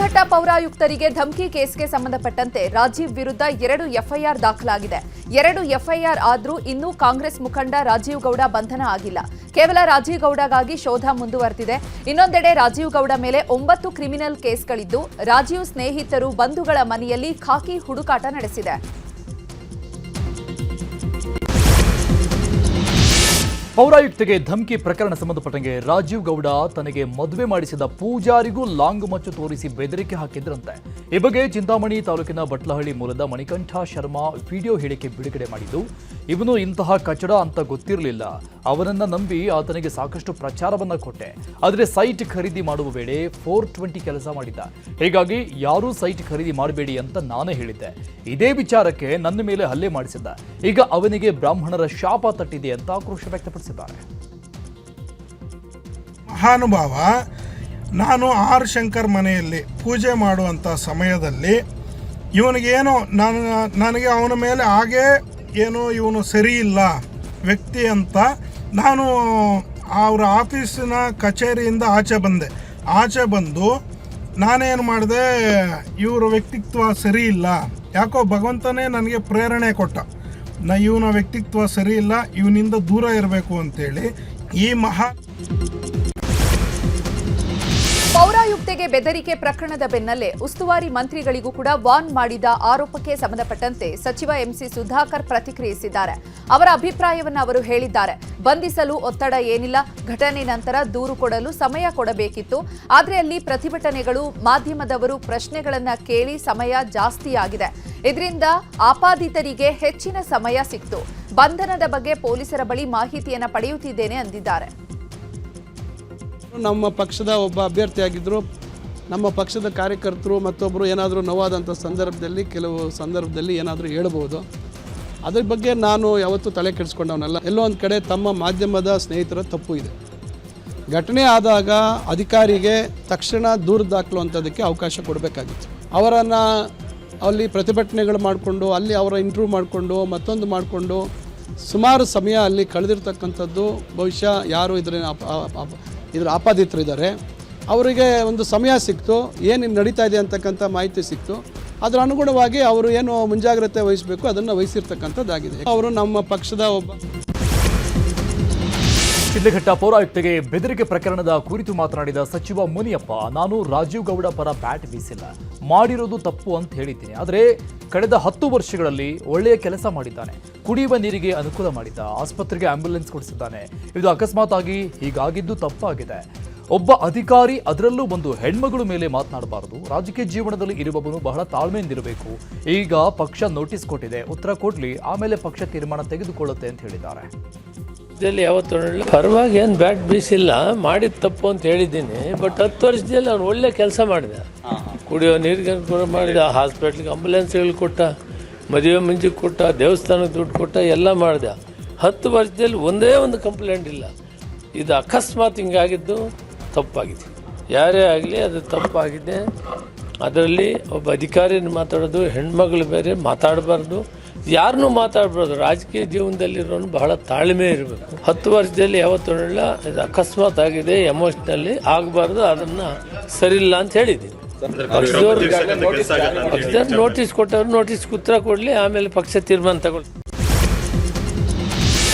ಶಿಡ್ಲಘಟ್ಟ ಪೌರಾಯುಕ್ತರಿಗೆ ಧಮಕಿ ಕೇಸ್ಗೆ ಸಂಬಂಧಪಟ್ಟಂತೆ ರಾಜೀವ್ ವಿರುದ್ಧ 2 ಎಫ್ಐಆರ್ ದಾಖಲಾಗಿದೆ. 2 ಎಫ್ಐಆರ್ ಆದ್ರೂ ಇನ್ನೂ ಕಾಂಗ್ರೆಸ್ ಮುಖಂಡ ರಾಜೀವ್ ಗೌಡ ಬಂಧನ ಆಗಿಲ್ಲ. ಕೇವಲ ರಾಜೀವ್ ಗೌಡಗಾಗಿ ಶೋಧ ಮುಂದುವರೆದಿದೆ. ಇನ್ನೊಂದೆಡೆ ರಾಜೀವ್ ಗೌಡ ಮೇಲೆ 9 ಕ್ರಿಮಿನಲ್ ಕೇಸ್ಗಳಿದ್ದು, ರಾಜೀವ್ ಸ್ನೇಹಿತರು ಬಂಧುಗಳ ಮನೆಯಲ್ಲಿ ಖಾಕಿ ಹುಡುಕಾಟ ನಡೆಸಿದೆ. ಪೌರಾಯುಕ್ತಗೆ ಧಮಕಿ ಪ್ರಕರಣ ಸಂಬಂಧಪಟ್ಟಂಗೆ ರಾಜೀವ್ ಗೌಡ ತನಗೆ ಮದುವೆ ಮಾಡಿಸಿದ ಪೂಜಾರಿಗೂ ಲಾಂಗ್ ಮಚ್ಚು ತೋರಿಸಿ ಬೆದರಿಕೆ ಹಾಕಿದ್ರಂತೆ. ಈ ಬಗ್ಗೆ ಚಿಂತಾಮಣಿ ತಾಲೂಕಿನ ಬಟ್ಲಹಳ್ಳಿ ಮೂಲದ ಮಣಿಕಂಠ ಶರ್ಮಾ ವಿಡಿಯೋ ಹೇಳಿಕೆ ಬಿಡುಗಡೆ ಮಾಡಿದ್ದು, ಇವನು ಇಂತಹ ಕಚಡ ಅಂತ ಗೊತ್ತಿರಲಿಲ್ಲ. ಅವನನ್ನ ನಂಬಿ ಆತನಿಗೆ ಸಾಕಷ್ಟು ಪ್ರಚಾರವನ್ನ ಕೊಟ್ಟೆ. ಆದರೆ ಸೈಟ್ ಖರೀದಿ ಮಾಡುವ ವೇಳೆ 420 ಕೆಲಸ ಮಾಡಿದ್ದ. ಹೀಗಾಗಿ ಯಾರೂ ಸೈಟ್ ಖರೀದಿ ಮಾಡಬೇಡಿ ಅಂತ ನಾನೇ ಹೇಳಿದ್ದೆ. ಇದೇ ವಿಚಾರಕ್ಕೆ ನನ್ನ ಮೇಲೆ ಹಲ್ಲೆ ಮಾಡಿಸಿದ್ದ. ಈಗ ಅವನಿಗೆ ಬ್ರಾಹ್ಮಣರ ಶಾಪ ತಟ್ಟಿದೆ ಅಂತ ಆಕ್ರೋಶ ವ್ಯಕ್ತಪಡಿಸಿದ್ದಾರೆ. ಮಹಾನುಭಾವ, ನಾನು ಆರ್ ಶಂಕರ್ ಮನೆಯಲ್ಲಿ ಪೂಜೆ ಮಾಡುವಂಥ ಸಮಯದಲ್ಲಿ ಇವನಿಗೇನೋ ನನಗೆ ಅವನ ಮೇಲೆ ಹಾಗೇ ಏನೋ ಇವನು ಸರಿ ಇಲ್ಲ ವ್ಯಕ್ತಿ ಅಂತ ನಾನು ಅವರ ಆಫೀಸಿನ ಕಚೇರಿಯಿಂದ ಆಚೆ ಬಂದು ನಾನೇನು ಮಾಡಿದೆ, ಇವರ ವ್ಯಕ್ತಿತ್ವ ಸರಿ ಇಲ್ಲ, ಯಾಕೋ ಭಗವಂತನೇ ನನಗೆ ಪ್ರೇರಣೆ ಕೊಟ್ಟ, ಇವನ ವ್ಯಕ್ತಿತ್ವ ಸರಿ ಇಲ್ಲ, ಇವನಿಂದ ದೂರ ಇರಬೇಕು ಅಂತೇಳಿ ಈ ಪೌರಾಯುಕ್ತೆಗೆ ಬೆದರಿಕೆ ಪ್ರಕರಣದ ಬೆನ್ನಲ್ಲೇ ಉಸ್ತುವಾರಿ ಮಂತ್ರಿಗಳಿಗೂ ಕೂಡ ವಾರ್ನ್ ಮಾಡಿದ ಆರೋಪಕ್ಕೆ ಸಂಬಂಧಪಟ್ಟಂತೆ ಸಚಿವ ಎಂಸಿ ಸುಧಾಕರ್ ಪ್ರತಿಕ್ರಿಯಿಸಿದ್ದಾರೆ. ಅವರ ಅಭಿಪ್ರಾಯವನ್ನು ಅವರು ಹೇಳಿದ್ದಾರೆ. ಬಂಧಿಸಲು ಒತ್ತಡ ಏನಿಲ್ಲ, ಘಟನೆ ನಂತರ ದೂರು ಕೊಡಲು ಸಮಯ ಕೊಡಬೇಕಿತ್ತು. ಆದರೆ ಅಲ್ಲಿ ಪ್ರತಿಭಟನೆಗಳು, ಮಾಧ್ಯಮದವರು ಪ್ರಶ್ನೆಗಳನ್ನ ಕೇಳಿ ಸಮಯ ಜಾಸ್ತಿಯಾಗಿದೆ. ಇದರಿಂದ ಆಪಾದಿತರಿಗೆ ಹೆಚ್ಚಿನ ಸಮಯ ಸಿಕ್ತು. ಬಂಧನದ ಬಗ್ಗೆ ಪೊಲೀಸರ ಬಳಿ ಮಾಹಿತಿಯನ್ನು ಪಡೆಯುತ್ತಿದ್ದೇನೆ ಅಂದಿದ್ದಾರೆ. ನಮ್ಮ ಪಕ್ಷದ ಒಬ್ಬ ಅಭ್ಯರ್ಥಿಯಾಗಿದ್ದರು. ನಮ್ಮ ಪಕ್ಷದ ಕಾರ್ಯಕರ್ತರು ಮತ್ತೊಬ್ಬರು ಏನಾದರೂ ನೋವಾದಂಥ ಸಂದರ್ಭದಲ್ಲಿ ಕೆಲವು ಸಂದರ್ಭದಲ್ಲಿ ಏನಾದರೂ ಹೇಳ್ಬೋದು. ಅದ್ರ ಬಗ್ಗೆ ನಾನು ಯಾವತ್ತೂ ತಲೆ ಕೆಡಿಸ್ಕೊಂಡವನಲ್ಲ. ಎಲ್ಲೋ ಒಂದು ಕಡೆ ತಮ್ಮ ಮಾಧ್ಯಮದ ಸ್ನೇಹಿತರ ತಪ್ಪು ಇದೆ. ಘಟನೆ ಆದಾಗ ಅಧಿಕಾರಿಗೆ ತಕ್ಷಣ ದೂರು ದಾಖಲುವಂಥದ್ದಕ್ಕೆ ಅವಕಾಶ ಕೊಡಬೇಕಾಗಿತ್ತು. ಅವರನ್ನು ಅಲ್ಲಿ ಪ್ರತಿಭಟನೆಗಳು ಮಾಡಿಕೊಂಡು ಅಲ್ಲಿ ಅವರ ಇಂಟರ್ವ್ಯೂ ಮಾಡಿಕೊಂಡು ಮತ್ತೊಂದು ಮಾಡಿಕೊಂಡು ಸುಮಾರು ಸಮಯ ಅಲ್ಲಿ ಕಳೆದಿರ್ತಕ್ಕಂಥದ್ದು. ಬಹುಶಃ ಯಾರು ಇದರ ಆಪಾದಿತರಿದ್ದಾರೆ, ಅವರಿಗೆ ಒಂದು ಸಮಯ ಸಿಕ್ತು, ಏನು ನಡೀತಾ ಇದೆ ಅಂತಕ್ಕಂಥ ಮಾಹಿತಿ ಸಿಕ್ತು. ಅದರ ಅನುಗುಣವಾಗಿ ಅವರು ಏನು ಮುಂಜಾಗ್ರತೆ ವಹಿಸಬೇಕು ಅದನ್ನು ವಹಿಸಿರ್ತಕ್ಕಂಥದ್ದಾಗಿದೆ. ಅವರು ನಮ್ಮ ಪಕ್ಷದ ಒಬ್ಬ. ಶಿಡ್ಲಘಟ್ಟ ಪೌರಾಯುಕ್ತೆಗೆ ಬೆದರಿಕೆ ಪ್ರಕರಣದ ಕುರಿತು ಮಾತನಾಡಿದ ಸಚಿವ ಮುನಿಯಪ್ಪ, ನಾನು ರಾಜೀವ್ ಗೌಡ ಪರ ಬ್ಯಾಟ್ ಬೀಸಿಲ್ಲ, ಮಾಡಿರೋದು ತಪ್ಪು ಅಂತ ಹೇಳಿದ್ದೀನಿ. ಆದರೆ ಕಳೆದ 10 ವರ್ಷಗಳಲ್ಲಿ ಒಳ್ಳೆಯ ಕೆಲಸ ಮಾಡಿದ್ದಾನೆ. ಕುಡಿಯುವ ನೀರಿಗೆ ಅನುಕೂಲ ಮಾಡಿದ್ದ, ಆಸ್ಪತ್ರೆಗೆ ಆಂಬ್ಯುಲೆನ್ಸ್ ಕೊಡಿಸಿದ್ದಾನೆ. ಇದು ಅಕಸ್ಮಾತ್ ಆಗಿ ಹೀಗಾಗಿದ್ದು ತಪ್ಪಾಗಿದೆ. ಒಬ್ಬ ಅಧಿಕಾರಿ, ಅದರಲ್ಲೂ ಒಂದು ಹೆಣ್ಮಗಳು ಮೇಲೆ ಮಾತನಾಡಬಾರದು. ರಾಜಕೀಯ ಜೀವನದಲ್ಲಿ ಇರುವವನು ಬಹಳ ತಾಳ್ಮೆಯಿಂದಿರಬೇಕು. ಈಗ ಪಕ್ಷ ನೋಟಿಸ್ ಕೊಟ್ಟಿದೆ, ಉತ್ತರ ಕೊಡ್ಲಿ, ಆಮೇಲೆ ಪಕ್ಷ ತೀರ್ಮಾನ ತೆಗೆದುಕೊಳ್ಳುತ್ತೆ ಅಂತ ಹೇಳಿದ್ದಾರೆ. ಯಾವತ್ತು ಪರವಾಗಿ ಏನು ಬ್ಯಾಟ್ ಬೀಸಿಲ್ಲ, ಮಾಡಿದ ತಪ್ಪು ಅಂತ ಹೇಳಿದ್ದೀನಿ. ಬಟ್ 10 ವರ್ಷದಲ್ಲಿ ಅವ್ನು ಒಳ್ಳೆ ಕೆಲಸ ಮಾಡಿದ. ಕುಡಿಯೋ ನೀರಿಗೆ ಅನುಕೂಲ ಮಾಡಿದ, ಹಾಸ್ಪಿಟ್ಲಿಗೆ ಆಂಬುಲೆನ್ಸ್ಗಳು ಕೊಟ್ಟ, ಮದುವೆ ಮುಂಚಿಗೆ ಕೊಟ್ಟ, ದೇವಸ್ಥಾನಕ್ಕೆ ದುಡ್ಡು ಕೊಟ್ಟ, ಎಲ್ಲ ಮಾಡಿದ. 10 ವರ್ಷದಲ್ಲಿ ಒಂದೇ ಒಂದು ಕಂಪ್ಲೇಂಟ್ ಇಲ್ಲ. ಇದು ಅಕಸ್ಮಾತ್ ಹಿಂಗಾಗಿದ್ದು ತಪ್ಪಾಗಿದೆ. ಯಾರೇ ಆಗಲಿ ಅದು ತಪ್ಪಾಗಿದೆ. ಅದರಲ್ಲಿ ಒಬ್ಬ ಅಧಿಕಾರಿನ ಮಾತಾಡೋದು, ಹೆಣ್ಮಗಳು ಬೇರೆ ಮಾತಾಡಬಾರ್ದು, ಯಾರನ್ನೂ ಮಾತಾಡ್ಬಾರ್ದು. ರಾಜಕೀಯ ಜೀವನದಲ್ಲಿರೋನು ಬಹಳ ತಾಳ್ಮೆ ಇರಬೇಕು. 10 ವರ್ಷದಲ್ಲಿ ಯಾವತ್ತೂ ಇದು ಅಕಸ್ಮಾತ್ ಆಗಿದೆ, ಎಮೋಷ್ನಲ್ಲಿ ಆಗಬಾರ್ದು, ಅದನ್ನು ಸರಿಯಿಲ್ಲ ಅಂತ ಹೇಳಿದ್ದೀನಿ. ಪಕ್ಷದವ್ರು ನೋಟಿಸ್ ಕೊಟ್ಟವ್ರು ನೋಟಿಸ್ ಉತ್ತರ ಕೊಡಲಿ, ಆಮೇಲೆ ಪಕ್ಷ ತೀರ್ಮಾನ ತಗೊಳ್ಳಿ.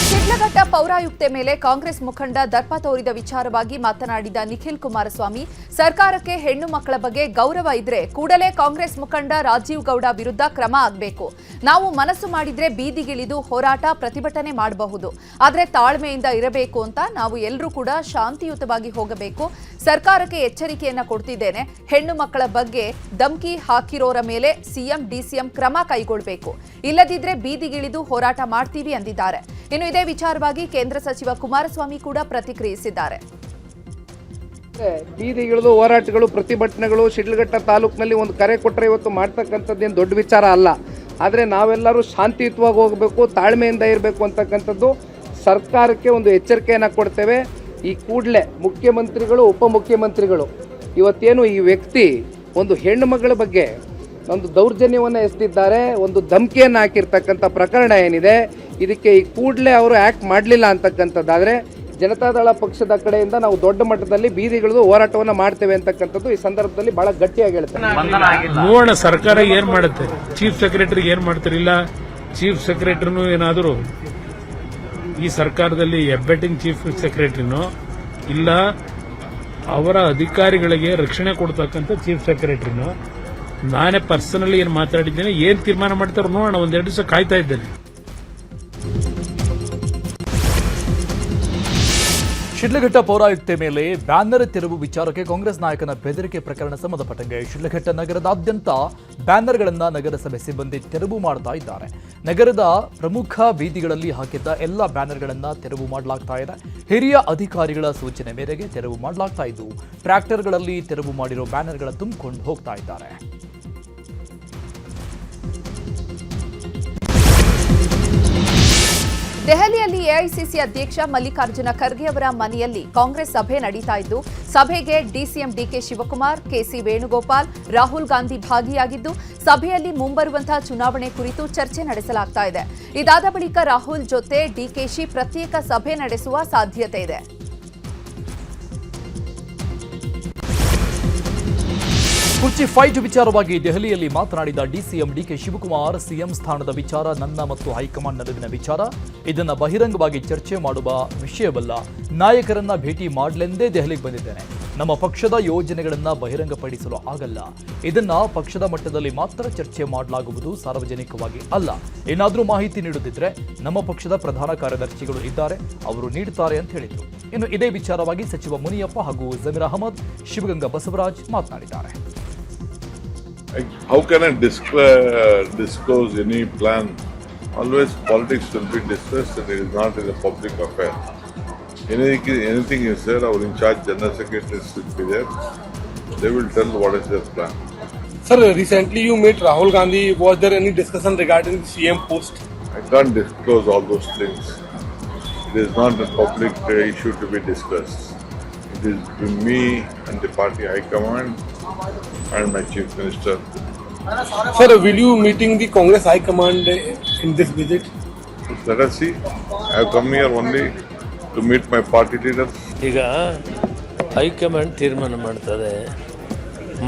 ಶಿಡ್ಲಘಟ್ಟ ಪೌರಾಯುಕ್ತೆ ಮೇಲೆ ಕಾಂಗ್ರೆಸ್ ಮುಖಂಡ ದರ್ಪ ತೋರಿದ ವಿಚಾರವಾಗಿ ಮಾತನಾಡಿದ ನಿಖಿಲ್ ಕುಮಾರಸ್ವಾಮಿ, ಸರ್ಕಾರಕ್ಕೆ ಹೆಣ್ಣು ಮಕ್ಕಳ ಬಗ್ಗೆ ಗೌರವ ಇದ್ರೆ ಕೂಡಲೇ ಕಾಂಗ್ರೆಸ್ ಮುಖಂಡ ರಾಜೀವ್ ಗೌಡ ವಿರುದ್ಧ ಕ್ರಮ ಆಗಬೇಕು. ನಾವು ಮನಸ್ಸು ಮಾಡಿದ್ರೆ ಬೀದಿಗಿಳಿದು ಹೋರಾಟ, ಪ್ರತಿಭಟನೆ ಮಾಡಬಹುದು. ಆದರೆ ತಾಳ್ಮೆಯಿಂದ ಇರಬೇಕು ಅಂತ ನಾವು ಎಲ್ಲರೂ ಕೂಡ ಶಾಂತಿಯುತವಾಗಿ ಹೋಗಬೇಕು. ಸರ್ಕಾರಕ್ಕೆ ಎಚ್ಚರಿಕೆಯನ್ನ ಕೊಡ್ತಿದ್ದೇನೆ. ಹೆಣ್ಣು ಮಕ್ಕಳ ಬಗ್ಗೆ ಧಮಕಿ ಹಾಕಿರೋರ ಮೇಲೆ ಸಿಎಂ, ಡಿಸಿಎಂ ಕ್ರಮ ಕೈಗೊಳ್ಳಬೇಕು. ಇಲ್ಲದಿದ್ರೆ ಬೀದಿಗಿಳಿದು ಹೋರಾಟ ಮಾಡ್ತೀವಿ ಅಂದಿದ್ದಾರೆ. ಇನ್ನು ಇದೇ ವಿಚಾರವಾಗಿ ಕೇಂದ್ರ ಸಚಿವ ಕುಮಾರಸ್ವಾಮಿ ಕೂಡ ಪ್ರತಿಕ್ರಿಯಿಸಿದ್ದಾರೆ. ಬೀದಿಗಿಳಿದು ಹೋರಾಟಗಳು, ಪ್ರತಿಭಟನೆಗಳು ಶಿಡ್ಲಘಟ್ಟ ತಾಲೂಕಿನಲ್ಲಿ ಒಂದು ಕರೆ ಕೊಟ್ಟರೆ ಇವತ್ತು ಮಾಡ್ತಕ್ಕಂಥದ್ದೇನು ದೊಡ್ಡ ವಿಚಾರ ಅಲ್ಲ. ಆದರೆ ನಾವೆಲ್ಲರೂ ಶಾಂತಿಯುತವಾಗಿ ಹೋಗಬೇಕು, ತಾಳ್ಮೆಯಿಂದ ಇರಬೇಕು ಅಂತಕ್ಕಂಥದ್ದು ಸರ್ಕಾರಕ್ಕೆ ಒಂದು ಎಚ್ಚರಿಕೆಯನ್ನು ಕೊಡ್ತೇವೆ. ಈ ಕೂಡಲೇ ಮುಖ್ಯಮಂತ್ರಿಗಳು, ಉಪಮುಖ್ಯಮಂತ್ರಿಗಳು ಇವತ್ತೇನು ಈ ವ್ಯಕ್ತಿ ಒಂದು ಹೆಣ್ಣು ಮಗಳ ಬಗ್ಗೆ ಒಂದು ದೌರ್ಜನ್ಯವನ್ನು ಎಸೆದಿದ್ದಾರೆ, ಒಂದು ಧಮಕಿಯನ್ನು ಹಾಕಿರ್ತಕ್ಕಂಥ ಪ್ರಕರಣ ಏನಿದೆ, ಇದಕ್ಕೆ ಈ ಕೂಡಲೇ ಅವರು ಆ್ಯಕ್ಟ್ ಮಾಡಲಿಲ್ಲ ಅಂತಕ್ಕಂಥದ್ದಾದರೆ ಜನತಾದಳ ಪಕ್ಷದ ಕಡೆಯಿಂದ ನಾವು ದೊಡ್ಡ ಮಟ್ಟದಲ್ಲಿ ಬೀದಿಗಿಳಿದು ಹೋರಾಟವನ್ನು ಮಾಡ್ತೇವೆ ಅಂತಕ್ಕಂಥದ್ದು ಈ ಸಂದರ್ಭದಲ್ಲಿ ಬಹಳ ಗಟ್ಟಿಯಾಗಿ ಹೇಳ್ತೇನೆ. ನೋಡೋಣ ಸರ್ಕಾರ ಏನ್ ಮಾಡುತ್ತೆ, ಚೀಫ್ ಸೆಕ್ರೆಟರಿ ಏನ್ ಮಾಡ್ತಾರಿಲ್ಲ, ಚೀಫ್ ಸೆಕ್ರೆಟರಿನೂ ಏನಾದರೂ ಈ ಸರ್ಕಾರದಲ್ಲಿ ಹೆಬ್ಬೆಟ್ಟಿಂಗ್ ಚೀಫ್ ಸೆಕ್ರೆಟರಿನೋ ಇಲ್ಲ ಅವರ ಅಧಿಕಾರಿಗಳಿಗೆ ರಕ್ಷಣೆ ಕೊಡ್ತಕ್ಕಂಥ ಚೀಫ್ ಸೆಕ್ರೆಟರಿನೋ ನಾನೇ ಪರ್ಸನಲಿ ಏನು ಮಾತಾಡಿದ್ದೇನೆ, ಏನ್ ತೀರ್ಮಾನ ಮಾಡ್ತಾರೋ ನೋಡೋಣ. ಒಂದೆರಡು ದಿವಸ ಕಾಯ್ತಾ ಇದ್ದೇನೆ. ಶಿಡ್ಲಘಟ್ಟ ಪೌರಾಯುಕ್ತೆ ಮೇಲೆ ಬ್ಯಾನರ್ ತೆರವು ವಿಚಾರಕ್ಕೆ ಕಾಂಗ್ರೆಸ್ ನಾಯಕನ ಬೆದರಿಕೆ ಪ್ರಕರಣ ಸಂಬಂಧಪಟ್ಟಂಗೆ ಶಿಡ್ಲಘಟ್ಟ ನಗರದಾದ್ಯಂತ ಬ್ಯಾನರ್ಗಳನ್ನು ನಗರಸಭೆ ಸಿಬ್ಬಂದಿ ತೆರವು ಮಾಡ್ತಾ ಇದ್ದಾರೆ. ನಗರದ ಪ್ರಮುಖ ಬೀದಿಗಳಲ್ಲಿ ಹಾಕಿದ್ದ ಎಲ್ಲ ಬ್ಯಾನರ್ಗಳನ್ನು ತೆರವು ಮಾಡಲಾಗ್ತಾ ಇದೆ. ಹಿರಿಯ ಅಧಿಕಾರಿಗಳ ಸೂಚನೆ ಮೇರೆಗೆ ತೆರವು ಮಾಡಲಾಗ್ತಾ ಇದ್ದು ಟ್ರ್ಯಾಕ್ಟರ್ಗಳಲ್ಲಿ ತೆರವು ಮಾಡಿರೋ ಬ್ಯಾನರ್ಗಳ ತುಂಬಿಕೊಂಡು ಹೋಗ್ತಾ ಇದ್ದಾರೆ. ದೆಹಲಿಯಲ್ಲಿ ಎಐಸಿಸಿ ಅಧ್ಯಕ್ಷ ಮಲ್ಲಿಕಾರ್ಜುನ ಖರ್ಗೆ ಅವರ ಮನೆಯಲ್ಲಿ ಕಾಂಗ್ರೆಸ್ ಸಭೆ ನಡೀತಾ ಇದ್ದು, ಸಭೆಗೆ DCM DK Shivakumar, KC Venugopal, Rahul Gandhi ಭಾಗಿಯಾಗಿದ್ದು, ಸಭೆಯಲ್ಲಿ ಮುಂಬರುವಂತಹ ಚುನಾವಣೆ ಕುರಿತು ಚರ್ಚೆ ನಡೆಸಲಾಗ್ತಾ ಇದೆ. ಇದಾದ ಬಳಿಕ ರಾಹುಲ್ ಜೊತೆ ಡಿಕೆಶಿ ಪ್ರತ್ಯೇಕ ಸಭೆ ನಡೆಸುವ ಸಾಧ್ಯತೆ ಇದೆ. ಕುರ್ಚಿ ಫೈಟ್ ವಿಚಾರವಾಗಿ ದೆಹಲಿಯಲ್ಲಿ ಮಾತನಾಡಿದ ಡಿಸಿಎಂ ಡಿಕೆ ಶಿವಕುಮಾರ್, ಸಿಎಂ ಸ್ಥಾನದ ವಿಚಾರ ನನ್ನ ಮತ್ತು ಹೈಕಮಾಂಡ್ ನಡುವಿನ ವಿಚಾರ. ಇದನ್ನು ಬಹಿರಂಗವಾಗಿ ಚರ್ಚೆ ಮಾಡುವ ವಿಷಯವಲ್ಲ. ನಾಯಕರನ್ನ ಭೇಟಿ ಮಾಡಲೆಂದೇ ದೆಹಲಿಗೆ ಬಂದಿದ್ದೇನೆ. ನಮ್ಮ ಪಕ್ಷದ ಯೋಜನೆಗಳನ್ನು ಬಹಿರಂಗಪಡಿಸಲು ಆಗಲ್ಲ. ಇದನ್ನ ಪಕ್ಷದ ಮಟ್ಟದಲ್ಲಿ ಮಾತ್ರ ಚರ್ಚೆ ಮಾಡಲಾಗುವುದು, ಸಾರ್ವಜನಿಕವಾಗಿ ಅಲ್ಲ. ಏನಾದರೂ ಮಾಹಿತಿ ನೀಡುತ್ತಿದ್ರೆ ನಮ್ಮ ಪಕ್ಷದ ಪ್ರಧಾನ ಕಾರ್ಯದರ್ಶಿಗಳು ಇದ್ದಾರೆ, ಅವರು ನೀಡುತ್ತಾರೆ ಅಂತ ಹೇಳಿದರು. ಇನ್ನು ಇದೇ ವಿಚಾರವಾಗಿ ಸಚಿವ ಮುನಿಯಪ್ಪ ಹಾಗೂ ಜಮೀರ್ ಅಹಮದ್, ಶಿವಗಂಗಾ ಬಸವರಾಜ್ ಮಾತನಾಡಿದ್ದಾರೆ. How can I disclose any plan? Always politics will be discussed and it is not in a public affair. Anything is there, our in charge general secretaries will be there. They will tell what is their plan. Sir, recently you met Rahul Gandhi. Was there any discussion regarding the CM post? I can't disclose all those things. It is not a public issue to be discussed. It is between me and the party high command and my chief minister. Sir, will you meeting the Congress high command in this visit? Let us see. I have come here only to meet my party leaders. ಈಗ high command ತೀರ್ಮಾನ ಮಾಡ್ತಾರೆ.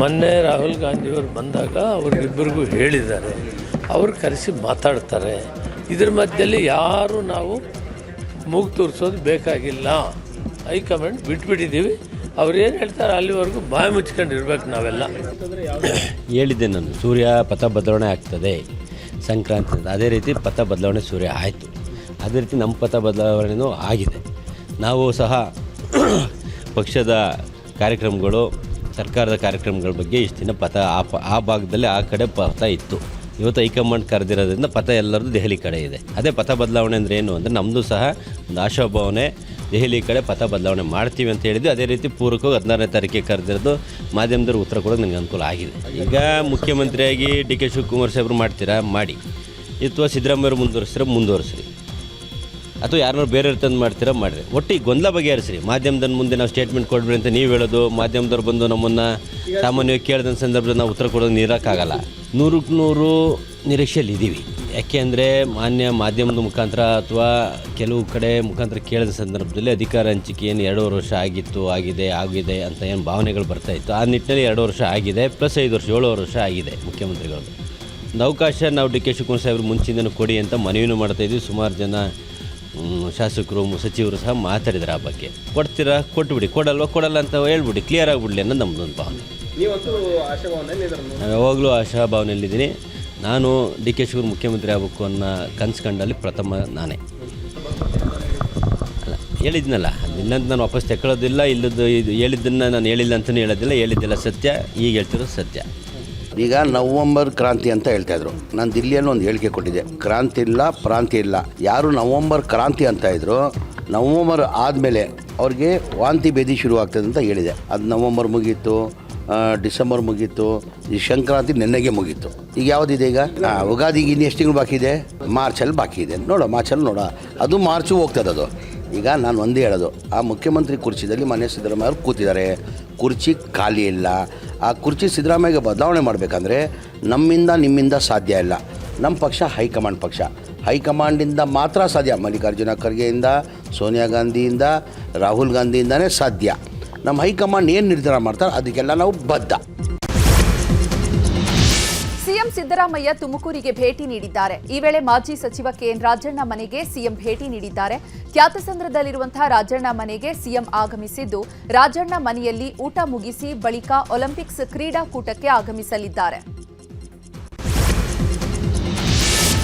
ಮೊನ್ನೆ ರಾಹುಲ್ ಗಾಂಧಿಯವರು ಬಂದಾಗ ಅವ್ರಿಗಿಬ್ಬರಿಗೂ ಹೇಳಿದ್ದಾರೆ, ಅವ್ರು ಕರೆಸಿ ಮಾತಾಡ್ತಾರೆ. ಇದ್ರ ಮಧ್ಯದಲ್ಲಿ ಯಾರು ನಾವು ಮೂಗು ತೋರಿಸೋದು ಬೇಕಾಗಿಲ್ಲ. ಹೈಕಮಾಂಡ್ ಬಿಟ್ಬಿಟ್ಟಿದ್ದೀವಿ, ಅವ್ರು ಏನು ಹೇಳ್ತಾರೆ ಅಲ್ಲಿವರೆಗೂ ಬಾಯಿ ಮುಚ್ಕೊಂಡು ಇರ್ಬೇಕು ನಾವೆಲ್ಲ. ಹೇಳಿದ್ದೆ ನಾನು, ಸೂರ್ಯ ಪಥ ಬದಲಾವಣೆ ಆಗ್ತದೆ ಸಂಕ್ರಾಂತಿ, ಅದೇ ರೀತಿ ಪಥ ಬದಲಾವಣೆ ಸೂರ್ಯ ಆಯಿತು. ಅದೇ ರೀತಿ ನಮ್ಮ ಪಥ ಬದಲಾವಣೆಯೂ ಆಗಿದೆ. ನಾವು ಸಹ ಪಕ್ಷದ ಕಾರ್ಯಕ್ರಮಗಳು, ಸರ್ಕಾರದ ಕಾರ್ಯಕ್ರಮಗಳ ಬಗ್ಗೆ ಇಷ್ಟು ದಿನ ಪಥ ಆ ಭಾಗದಲ್ಲಿ ಆ ಕಡೆ ಪಥ ಇತ್ತು. ಇವತ್ತು ಹೈಕಮಾಂಡ್ ಕರೆದಿರೋದ್ರಿಂದ ಪಥ ಎಲ್ಲರದ್ದು ದೆಹಲಿ ಕಡೆ ಇದೆ. ಅದೇ ಪಥ ಬದಲಾವಣೆ ಅಂದರೆ ಏನು ಅಂದರೆ ನಮ್ಮದು ಸಹ ಒಂದು ಆಶಾಭಾವನೆ, ದೆಹಲಿ ಕಡೆ ಪಥ ಬದಲಾವಣೆ ಮಾಡ್ತೀವಿ ಅಂತ ಹೇಳಿದ್ವಿ. ಅದೇ ರೀತಿ ಪೂರ್ವಕವಾಗಿ 16ನೇ ತಾರೀಕಿಗೆ ಕರೆದಿರೋದು ಮಾಧ್ಯಮದವ್ರು ಉತ್ತರ ಕೊಡೋದು ನನಗೆ ಅನುಕೂಲ ಆಗಿದೆ. ಈಗ ಮುಖ್ಯಮಂತ್ರಿಯಾಗಿ ಡಿ ಕೆ ಶಿವಕುಮಾರ್ ಸಾಹೇಬರು ಮಾಡ್ತೀರಾ ಮಾಡಿ, ಅಥವಾ ಸಿದ್ದರಾಮಯ್ಯವರು ಮುಂದುವರಿಸ್ರಿ, ಅಥವಾ ಯಾರನ್ನೂ ಬೇರೆ ತಂದು ಮಾಡ್ತೀರಾ ಮಾಡಿರಿ. ಒಟ್ಟಿಗೆ ಗೊಂದಲ ಬಗೆಹರಿಸ್ರಿ. ಮಾಧ್ಯಮದ ಮುಂದೆ ನಾವು ಸ್ಟೇಟ್ಮೆಂಟ್ ಕೊಡ್ಬಿಡಿ ಅಂತ ನೀವು ಹೇಳೋದು, ಮಾಧ್ಯಮದವ್ರು ಬಂದು ನಮ್ಮನ್ನು ಸಾಮಾನ್ಯವಾಗಿ ಕೇಳಿದ ಸಂದರ್ಭದಲ್ಲಿ ನಾವು ಉತ್ತರ ಕೊಡೋದು ನೀರೋಕ್ಕಾಗಲ್ಲ. 100ಕ್ಕೆ 100 ನಿರೀಕ್ಷೆಯಲ್ಲಿ ಇದ್ದೀವಿ. ಯಾಕೆ ಅಂದರೆ ಮಾಧ್ಯಮದ ಮುಖಾಂತರ ಅಥವಾ ಕೆಲವು ಕಡೆ ಮುಖಾಂತರ ಕೇಳಿದ ಸಂದರ್ಭದಲ್ಲಿ ಅಧಿಕಾರ ಹಂಚಿಕೆ ಏನು 2.5 ವರ್ಷ ಆಗಿದೆ ಅಂತ ಏನು ಭಾವನೆಗಳು ಬರ್ತಾಯಿತ್ತು. ಆ ನಿಟ್ಟಿನಲ್ಲಿ 2 ವರ್ಷ ಆಗಿದೆ, ಪ್ಲಸ್ 5 ವರ್ಷ 7 ವರ್ಷ ಆಗಿದೆ ಮುಖ್ಯಮಂತ್ರಿಗಳದ್ದು. ಒಂದು ಅವಕಾಶ ನಾವು ಡಿ ಕೆ ಶಿವಕುಮಾರ್ ಸಾಹೇಬ್ರು ಮುಂಚಿಂದನೂ ಕೊಡಿ ಅಂತ ಮನವಿನೂ ಮಾಡ್ತಾಯಿದ್ವಿ. ಸುಮಾರು ಜನ ಶಾಸಕರು ಸಚಿವರು ಸಹ ಮಾತಾಡಿದ್ರು ಆ ಬಗ್ಗೆ. ಕೊಡ್ತೀರಾ ಕೊಟ್ಬಿಡಿ, ಕೊಡಲ್ಲ ಅಂತ ಹೇಳ್ಬಿಡಿ, ಕ್ಲಿಯರ್ ಆಗಿಬಿಡಲಿ ಅನ್ನೋದು ನಮ್ಮದೊಂದು ಭಾವನೆ. ನಾನು ಯಾವಾಗಲೂ ಆಶಾಭಾವನೆಯಲ್ಲಿದ್ದೀನಿ. ನಾನು ಡಿ ಕೆ ಶಿವಕುಮಾರ್ ಮುಖ್ಯಮಂತ್ರಿ ಆಗಬೇಕು ಅನ್ನೋ ಕನಸು ಕಂಡಲ್ಲಿ ಪ್ರಥಮ ನಾನೇ. ಅಲ್ಲ ಹೇಳಿದ್ನಲ್ಲ, ಇಲ್ಲಂತ ನಾನು ವಾಪಸ್ ತಗೊಳ್ಳೋದಿಲ್ಲ. ಇಲ್ಲದ್ದು ಇದು ಹೇಳಿದ್ದನ್ನು ನಾನು ಹೇಳಿಲ್ಲ ಅಂತಲೂ ಹೇಳೋದಿಲ್ಲ, ಹೇಳಿದ್ದಿಲ್ಲ ಸತ್ಯ, ಈಗ ಹೇಳ್ತಿರೋದು ಸತ್ಯ. ಈಗ ನವಂಬರ್ ಕ್ರಾಂತಿ ಅಂತ ಹೇಳ್ತಾಯಿದ್ರು. ನಾನು ದಿಲ್ಲಿಯಲ್ಲಿ ಒಂದು ಹೇಳಿಕೆ ಕೊಟ್ಟಿದ್ದೆ, ಕ್ರಾಂತಿ ಇಲ್ಲ ಪ್ರಾಂತಿ ಇಲ್ಲ. ಯಾರು ನವಂಬರ್ ಕ್ರಾಂತಿ ಅಂತ ಇದ್ರು, ನವಂಬರ್ ಆದಮೇಲೆ ಅವ್ರಿಗೆ ವಾಂತಿ ಭೇದಿ ಶುರುವಾಗ್ತದೆ ಅಂತ ಹೇಳಿದೆ. ಅದು ನವಂಬರ್ ಮುಗೀತು, ಡಿಸೆಂಬರ್ ಮುಗೀತು, ಈ ಸಂಕ್ರಾಂತಿ ನೆನ್ನೆಗೆ ಮುಗೀತು. ಈಗ ಯಾವುದಿದೆ ಈಗ ಉಗಾದಿಗೆ ಇನ್ನು ಎಷ್ಟು ತಿಂಗಳು ಬಾಕಿ ಇದೆ? ಮಾರ್ಚಲ್ಲಿ ಬಾಕಿ ಇದೆ. ಮಾರ್ಚಲ್ಲಿ ಅದು ಮಾರ್ಚು ಹೋಗ್ತದೆ. ಅದು ಈಗ ನಾನು ಒಂದೇ ಹೇಳೋದು, ಆ ಮುಖ್ಯಮಂತ್ರಿ ಕುರ್ಚಿದಲ್ಲಿ ಮಾನ್ಯ ಸಿದ್ದರಾಮಯ್ಯ ಅವರು ಕೂತಿದ್ದಾರೆ, ಕುರ್ಚಿ ಖಾಲಿ ಇಲ್ಲ. ಆ ಕುರ್ಚಿ ಸಿದ್ದರಾಮಯ್ಯಗೆ ಬದಲಾವಣೆ ಮಾಡಬೇಕಂದ್ರೆ ನಮ್ಮಿಂದ ನಿಮ್ಮಿಂದ ಸಾಧ್ಯ ಇಲ್ಲ. ನಮ್ಮ ಪಕ್ಷ ಹೈಕಮಾಂಡ್ ಪಕ್ಷ, ಹೈಕಮಾಂಡಿಂದ ಮಾತ್ರ ಸಾಧ್ಯ. ಮಲ್ಲಿಕಾರ್ಜುನ ಖರ್ಗೆಯಿಂದ ಸೋನಿಯಾ ಗಾಂಧಿಯಿಂದ, ರಾಹುಲ್ ಗಾಂಧಿಯಿಂದನೇ ಸಾಧ್ಯ. ನಮ್ಮ ಹೈಕಮಾಂಡ್ ಏನು ನಿರ್ಧಾರ ಮಾಡ್ತಾರೆ ಅದಕ್ಕೆಲ್ಲ ನಾವು ಬದ್ಧ. ಸಿಎಂ ಸಿದ್ದರಾಮಯ್ಯ ತುಮಕೂರಿಗೆ ಭೇಟಿ ನೀಡಿದ್ದಾರೆ. ಈ ವೇಳೆ ಮಾಜಿ ಸಚಿವ ಕೆಎನ್ ರಾಜಣ್ಣ ಮನೆಗೆ ಸಿಎಂ ಭೇಟಿ ನೀಡಿದ್ದಾರೆ. ಕ್ಯಾತಸಂದ್ರದಲ್ಲಿರುವಂತಹ ರಾಜಣ್ಣ ಮನೆಗೆ ಸಿಎಂ ಆಗಮಿಸಿದ್ದು, ರಾಜಣ್ಣ ಮನೆಯಲ್ಲಿ ಊಟ ಮುಗಿಸಿ ಬಳಿಕ ಒಲಿಂಪಿಕ್ಸ್ ಕ್ರೀಡಾಕೂಟಕ್ಕೆ ಆಗಮಿಸಲಿದ್ದಾರೆ.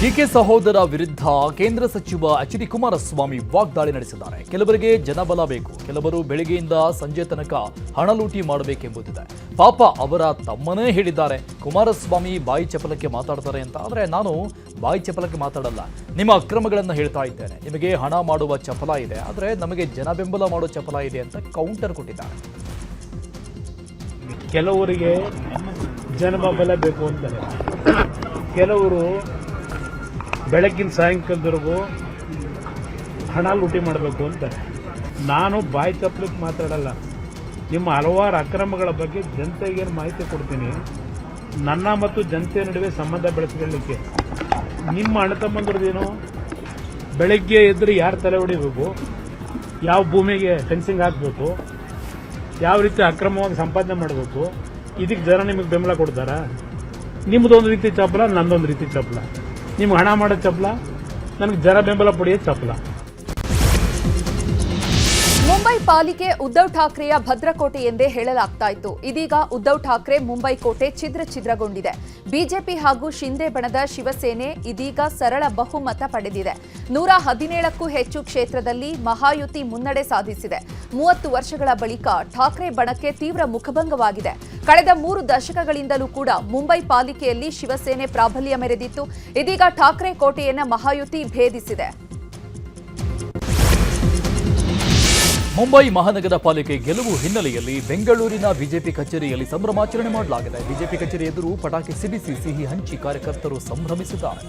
ಡಿಕೆ ಸಹೋದರ ವಿರುದ್ಧ ಕೇಂದ್ರ ಸಚಿವ ಎಚ್.ಡಿ. ಕುಮಾರಸ್ವಾಮಿ ವಾಗ್ದಾಳಿ ನಡೆಸಿದ್ದಾರೆ. ಕೆಲವರಿಗೆ ಜನಬಲ ಬೇಕು, ಕೆಲವರು ಬೆಳಗ್ಗೆಯಿಂದ ಸಂಜೆ ತನಕ ಹಣ ಲೂಟಿ ಮಾಡಬೇಕೆಂಬುದಿದೆ. ಪಾಪ ಅವರ ತಮ್ಮನೇ ಹೇಳಿದ್ದಾರೆ, ಕುಮಾರಸ್ವಾಮಿ ಬಾಯಿ ಚಪಲಕ್ಕೆ ಮಾತಾಡ್ತಾರೆ ಅಂತ. ಆದರೆ ನಾನು ಬಾಯಿ ಚಪಲಕ್ಕೆ ಮಾತಾಡಲ್ಲ, ನಿಮ್ಮ ಅಕ್ರಮಗಳನ್ನು ಹೇಳ್ತಾ ಇದ್ದೇನೆ. ನಿಮಗೆ ಹಣ ಮಾಡುವ ಚಪಲ ಇದೆ, ಆದರೆ ನಮಗೆ ಜನ ಬೆಂಬಲ ಮಾಡೋ ಚಪಲ ಇದೆ ಅಂತ ಕೌಂಟರ್ ಕೊಟ್ಟಿದ್ದಾರೆ. ಕೆಲವರಿಗೆ ಜನಬಲ ಬೇಕು ಅಂತಾರೆ, ಕೆಲವರು ಬೆಳಗ್ಗಿನ ಸಾಯಂಕಾಲದವರೆಗೂ ಹಣ ಲೂಟಿ ಮಾಡಬೇಕು ಅಂತಾರೆ. ನಾನು ಬಾಯಿ ಚಪ್ಪಲಿಕ್ಕೆ ಮಾತಾಡಲ್ಲ, ನಿಮ್ಮ ಹಲವಾರು ಅಕ್ರಮಗಳ ಬಗ್ಗೆ ಜನತೆಗೆ ಮಾಹಿತಿ ಕೊಡ್ತೀನಿ. ನನ್ನ ಮತ್ತು ಜನತೆ ನಡುವೆ ಸಂಬಂಧ ಬೆಳೆಸ್ಕೊಳ್ಳಲಿಕ್ಕೆ ನಿಮ್ಮ ಅಣ್ಣ ತಮ್ಮಂದ್ರದ್ದೇನು, ಬೆಳಗ್ಗೆ ಎದ್ದರೆ ಯಾರು ತಲೆ ಹೊಡಿಬೇಕು, ಯಾವ ಭೂಮಿಗೆ ಫೆನ್ಸಿಂಗ್ ಹಾಕಬೇಕು, ಯಾವ ರೀತಿ ಅಕ್ರಮವಾಗಿ ಸಂಪಾದನೆ ಮಾಡಬೇಕು, ಇದಕ್ಕೆ ಜನ ನಿಮಗೆ ಬೆಂಬಲ ಕೊಡ್ತಾರಾ? ನಿಮ್ಮದೊಂದು ರೀತಿ ಚಪ್ಪಲ, ನಂದೊಂದು ರೀತಿ ಚಪ್ಪಲ. ನಿಮ್ಗೆ ಹಣ ಮಾಡೋ ಚಪ್ಪಲ, ನನಗೆ ಜನ ಬೆಂಬಲ ಪಡೆಯೋ ಚಪ್ಪಲ. ಮುಂಬೈ ಪಾಲಿಕೆ ಉದ್ಧವ್ ಠಾಕ್ರೆಯ ಭದ್ರಕೋಟೆ ಎಂದೇ ಹೇಳಲಾಗ್ತಾ ಇತ್ತು. ಇದೀಗ ಉದ್ಧವ್ ಠಾಕ್ರೆ ಮುಂಬೈ ಕೋಟೆ ಛಿದ್ರಗೊಂಡಿದೆ. ಬಿಜೆಪಿ ಹಾಗೂ ಶಿಂದೆ ಬಣದ ಶಿವಸೇನೆ ಇದೀಗ ಸರಳ ಬಹುಮತ ಪಡೆದಿದೆ. 117ಕ್ಕೂ ಹೆಚ್ಚು ಕ್ಷೇತ್ರದಲ್ಲಿ ಮಹಾಯುತಿ ಮುನ್ನಡೆ ಸಾಧಿಸಿದೆ. 30 ವರ್ಷಗಳ ಬಳಿಕ ಠಾಕ್ರೆ ಬಣಕ್ಕೆ ತೀವ್ರ ಮುಖಭಂಗವಾಗಿದೆ. ಕಳೆದ 3 ದಶಕಗಳಿಂದಲೂ ಕೂಡ ಮುಂಬೈ ಪಾಲಿಕೆಯಲ್ಲಿ ಶಿವಸೇನೆ ಪ್ರಾಬಲ್ಯ ಮೆರೆದಿತ್ತು. ಇದೀಗ ಠಾಕ್ರೆ ಕೋಟೆಯನ್ನ ಮಹಾಯುತಿ ಭೇದಿಸಿದೆ. ಮುಂಬೈ ಮಹಾನಗರ ಪಾಲಿಕೆ ಗೆಲುವು ಹಿನ್ನೆಲೆಯಲ್ಲಿ ಬೆಂಗಳೂರಿನ ಬಿಜೆಪಿ ಕಚೇರಿಯಲ್ಲಿ ಸಂಭ್ರಮಾಚರಣೆ ಮಾಡಲಾಗಿದೆ. ಬಿಜೆಪಿ ಕಚೇರಿ ಎದುರು ಪಟಾಕಿ ಸಿಡಿಸಿ ಸಿಹಿ ಹಂಚಿ ಕಾರ್ಯಕರ್ತರು ಸಂಭ್ರಮಿಸಿದ್ದಾರೆ.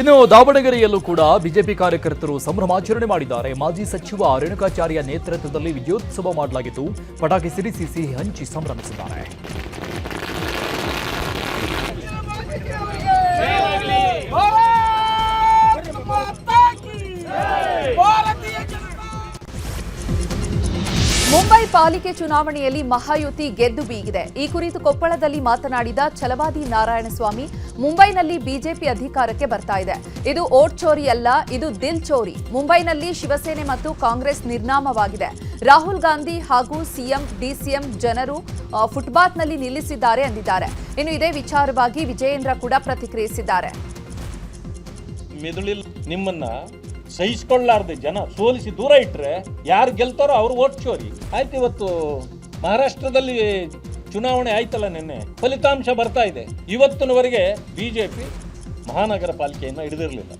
ಇನ್ನು ದಾವಣಗೆರೆಯಲ್ಲೂ ಕೂಡ ಬಿಜೆಪಿ ಕಾರ್ಯಕರ್ತರು ಸಂಭ್ರಮಾಚರಣೆ ಮಾಡಿದ್ದಾರೆ. ಮಾಜಿ ಸಚಿವ ರೇಣುಕಾಚಾರ್ಯ ನೇತೃತ್ವದಲ್ಲಿ ವಿಜಯೋತ್ಸವ ಮಾಡಲಾಗಿದ್ದು, ಪಟಾಕಿ ಸಿಡಿಸಿ ಸಿಹಿ ಹಂಚಿ ಸಂಭ್ರಮಿಸಿದ್ದಾರೆ. ಮುಂಬೈ ಪಾಲಿಕೆ ಚುನಾವಣೆಯಲ್ಲಿ ಮಹಾಯುತಿ ಗೆದ್ದು ಬೀಗಿದೆ. ಈ ಕುರಿತು ಕೊಪ್ಪಳದಲ್ಲಿ ಮಾತನಾಡಿದ ಛಲವಾದಿ ನಾರಾಯಣಸ್ವಾಮಿ, ಮುಂಬೈನಲ್ಲಿ ಬಿಜೆಪಿ ಅಧಿಕಾರಕ್ಕೆ ಬರ್ತಾ ಇದೆ. ಇದು ಓಟ್ ಚೋರಿ ಅಲ್ಲ, ಇದು ದಿಲ್ ಚೋರಿ. ಮುಂಬೈನಲ್ಲಿ ಶಿವಸೇನೆ ಮತ್ತು ಕಾಂಗ್ರೆಸ್ ನಿರ್ನಾಮವಾಗಿದೆ. ರಾಹುಲ್ ಗಾಂಧಿ ಹಾಗೂ ಸಿಎಂ ಡಿಸಿಎಂ ಜನರು ಫುಟ್ಪಾತ್ನಲ್ಲಿ ನಿಲ್ಲಿಸಿದ್ದಾರೆ ಎಂದಿದ್ದಾರೆ. ಇನ್ನು ಇದೇ ವಿಚಾರವಾಗಿ ವಿಜಯೇಂದ್ರ ಕೂಡ ಪ್ರತಿಕ್ರಿಯಿಸಿದ್ದಾರೆ. ನಿಮ್ಮನ್ನ ಸಹಿಸಿಕೊಳ್ಳಾರ್ದೆ ಜನ ಸೋಲಿಸಿ ದೂರ ಇಟ್ರೆ ಯಾರು ಗೆಲ್ತಾರೋ ಅವ್ರು ಓಟ್ ಚೋರಿ ಆಯ್ತು. ಇವತ್ತು ಮಹಾರಾಷ್ಟ್ರದಲ್ಲಿ ಚುನಾವಣೆ ಆಯ್ತಲ್ಲ, ನಿನ್ನೆ ಫಲಿತಾಂಶ ಬರ್ತಾ ಇದೆ. ಇವತ್ತಿನವರೆಗೆ ಬಿಜೆಪಿ ಮಹಾನಗರ ಪಾಲಿಕೆಯನ್ನು ಹಿಡಿದಿರಲಿಲ್ಲ.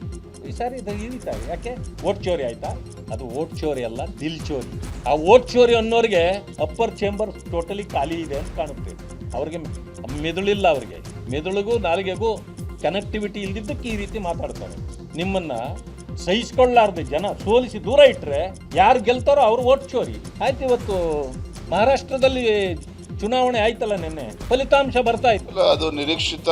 ಈ ಸಾರಿ ಹಿಡಿತಾರೆ. ಯಾಕೆ? ಓಟ್ ಚೋರಿ ಆಯ್ತಾ? ಅದು ಓಟ್ ಚೋರಿ ಅಲ್ಲ, ದಿಲ್ ಚೋರಿ. ಆ ಓಟ್ ಚೋರಿ ಅನ್ನೋರಿಗೆ ಅಪ್ಪರ್ ಚೇಂಬರ್ ಟೋಟಲಿ ಖಾಲಿ ಇದೆ ಅಂತ ಕಾಣುತ್ತೆ. ಅವ್ರಿಗೆ ಮೆದುಳಿಲ್ಲ, ಅವ್ರಿಗೆ ಮೆದುಳಿಗೂ ನಾಲಿಗೆಗೂ ಕನೆಕ್ಟಿವಿಟಿ ಇಲ್ದಿದ್ದಕ್ಕೆ ಈ ರೀತಿ ಮಾತಾಡ್ತಾರೆ. ನಿಮ್ಮನ್ನ ಸಹಿಸಿಕೊಳ್ಳಾರ್ದೆ ಜನ ಸೋಲಿಸಿ ದೂರ ಇಟ್ರೆ ಯಾರು ಗೆಲ್ತಾರೋ ಅವ್ರು ಓಟ್ ಚೋರಿ ಆಯ್ತು. ಇವತ್ತು ಮಹಾರಾಷ್ಟ್ರದಲ್ಲಿ ಚುನಾವಣೆ ಆಯ್ತಲ್ಲ, ನಿನ್ನೆ ಫಲಿತಾಂಶ ಬರ್ತಾ ಇತ್ತು. ಅದು ನಿರೀಕ್ಷಿತ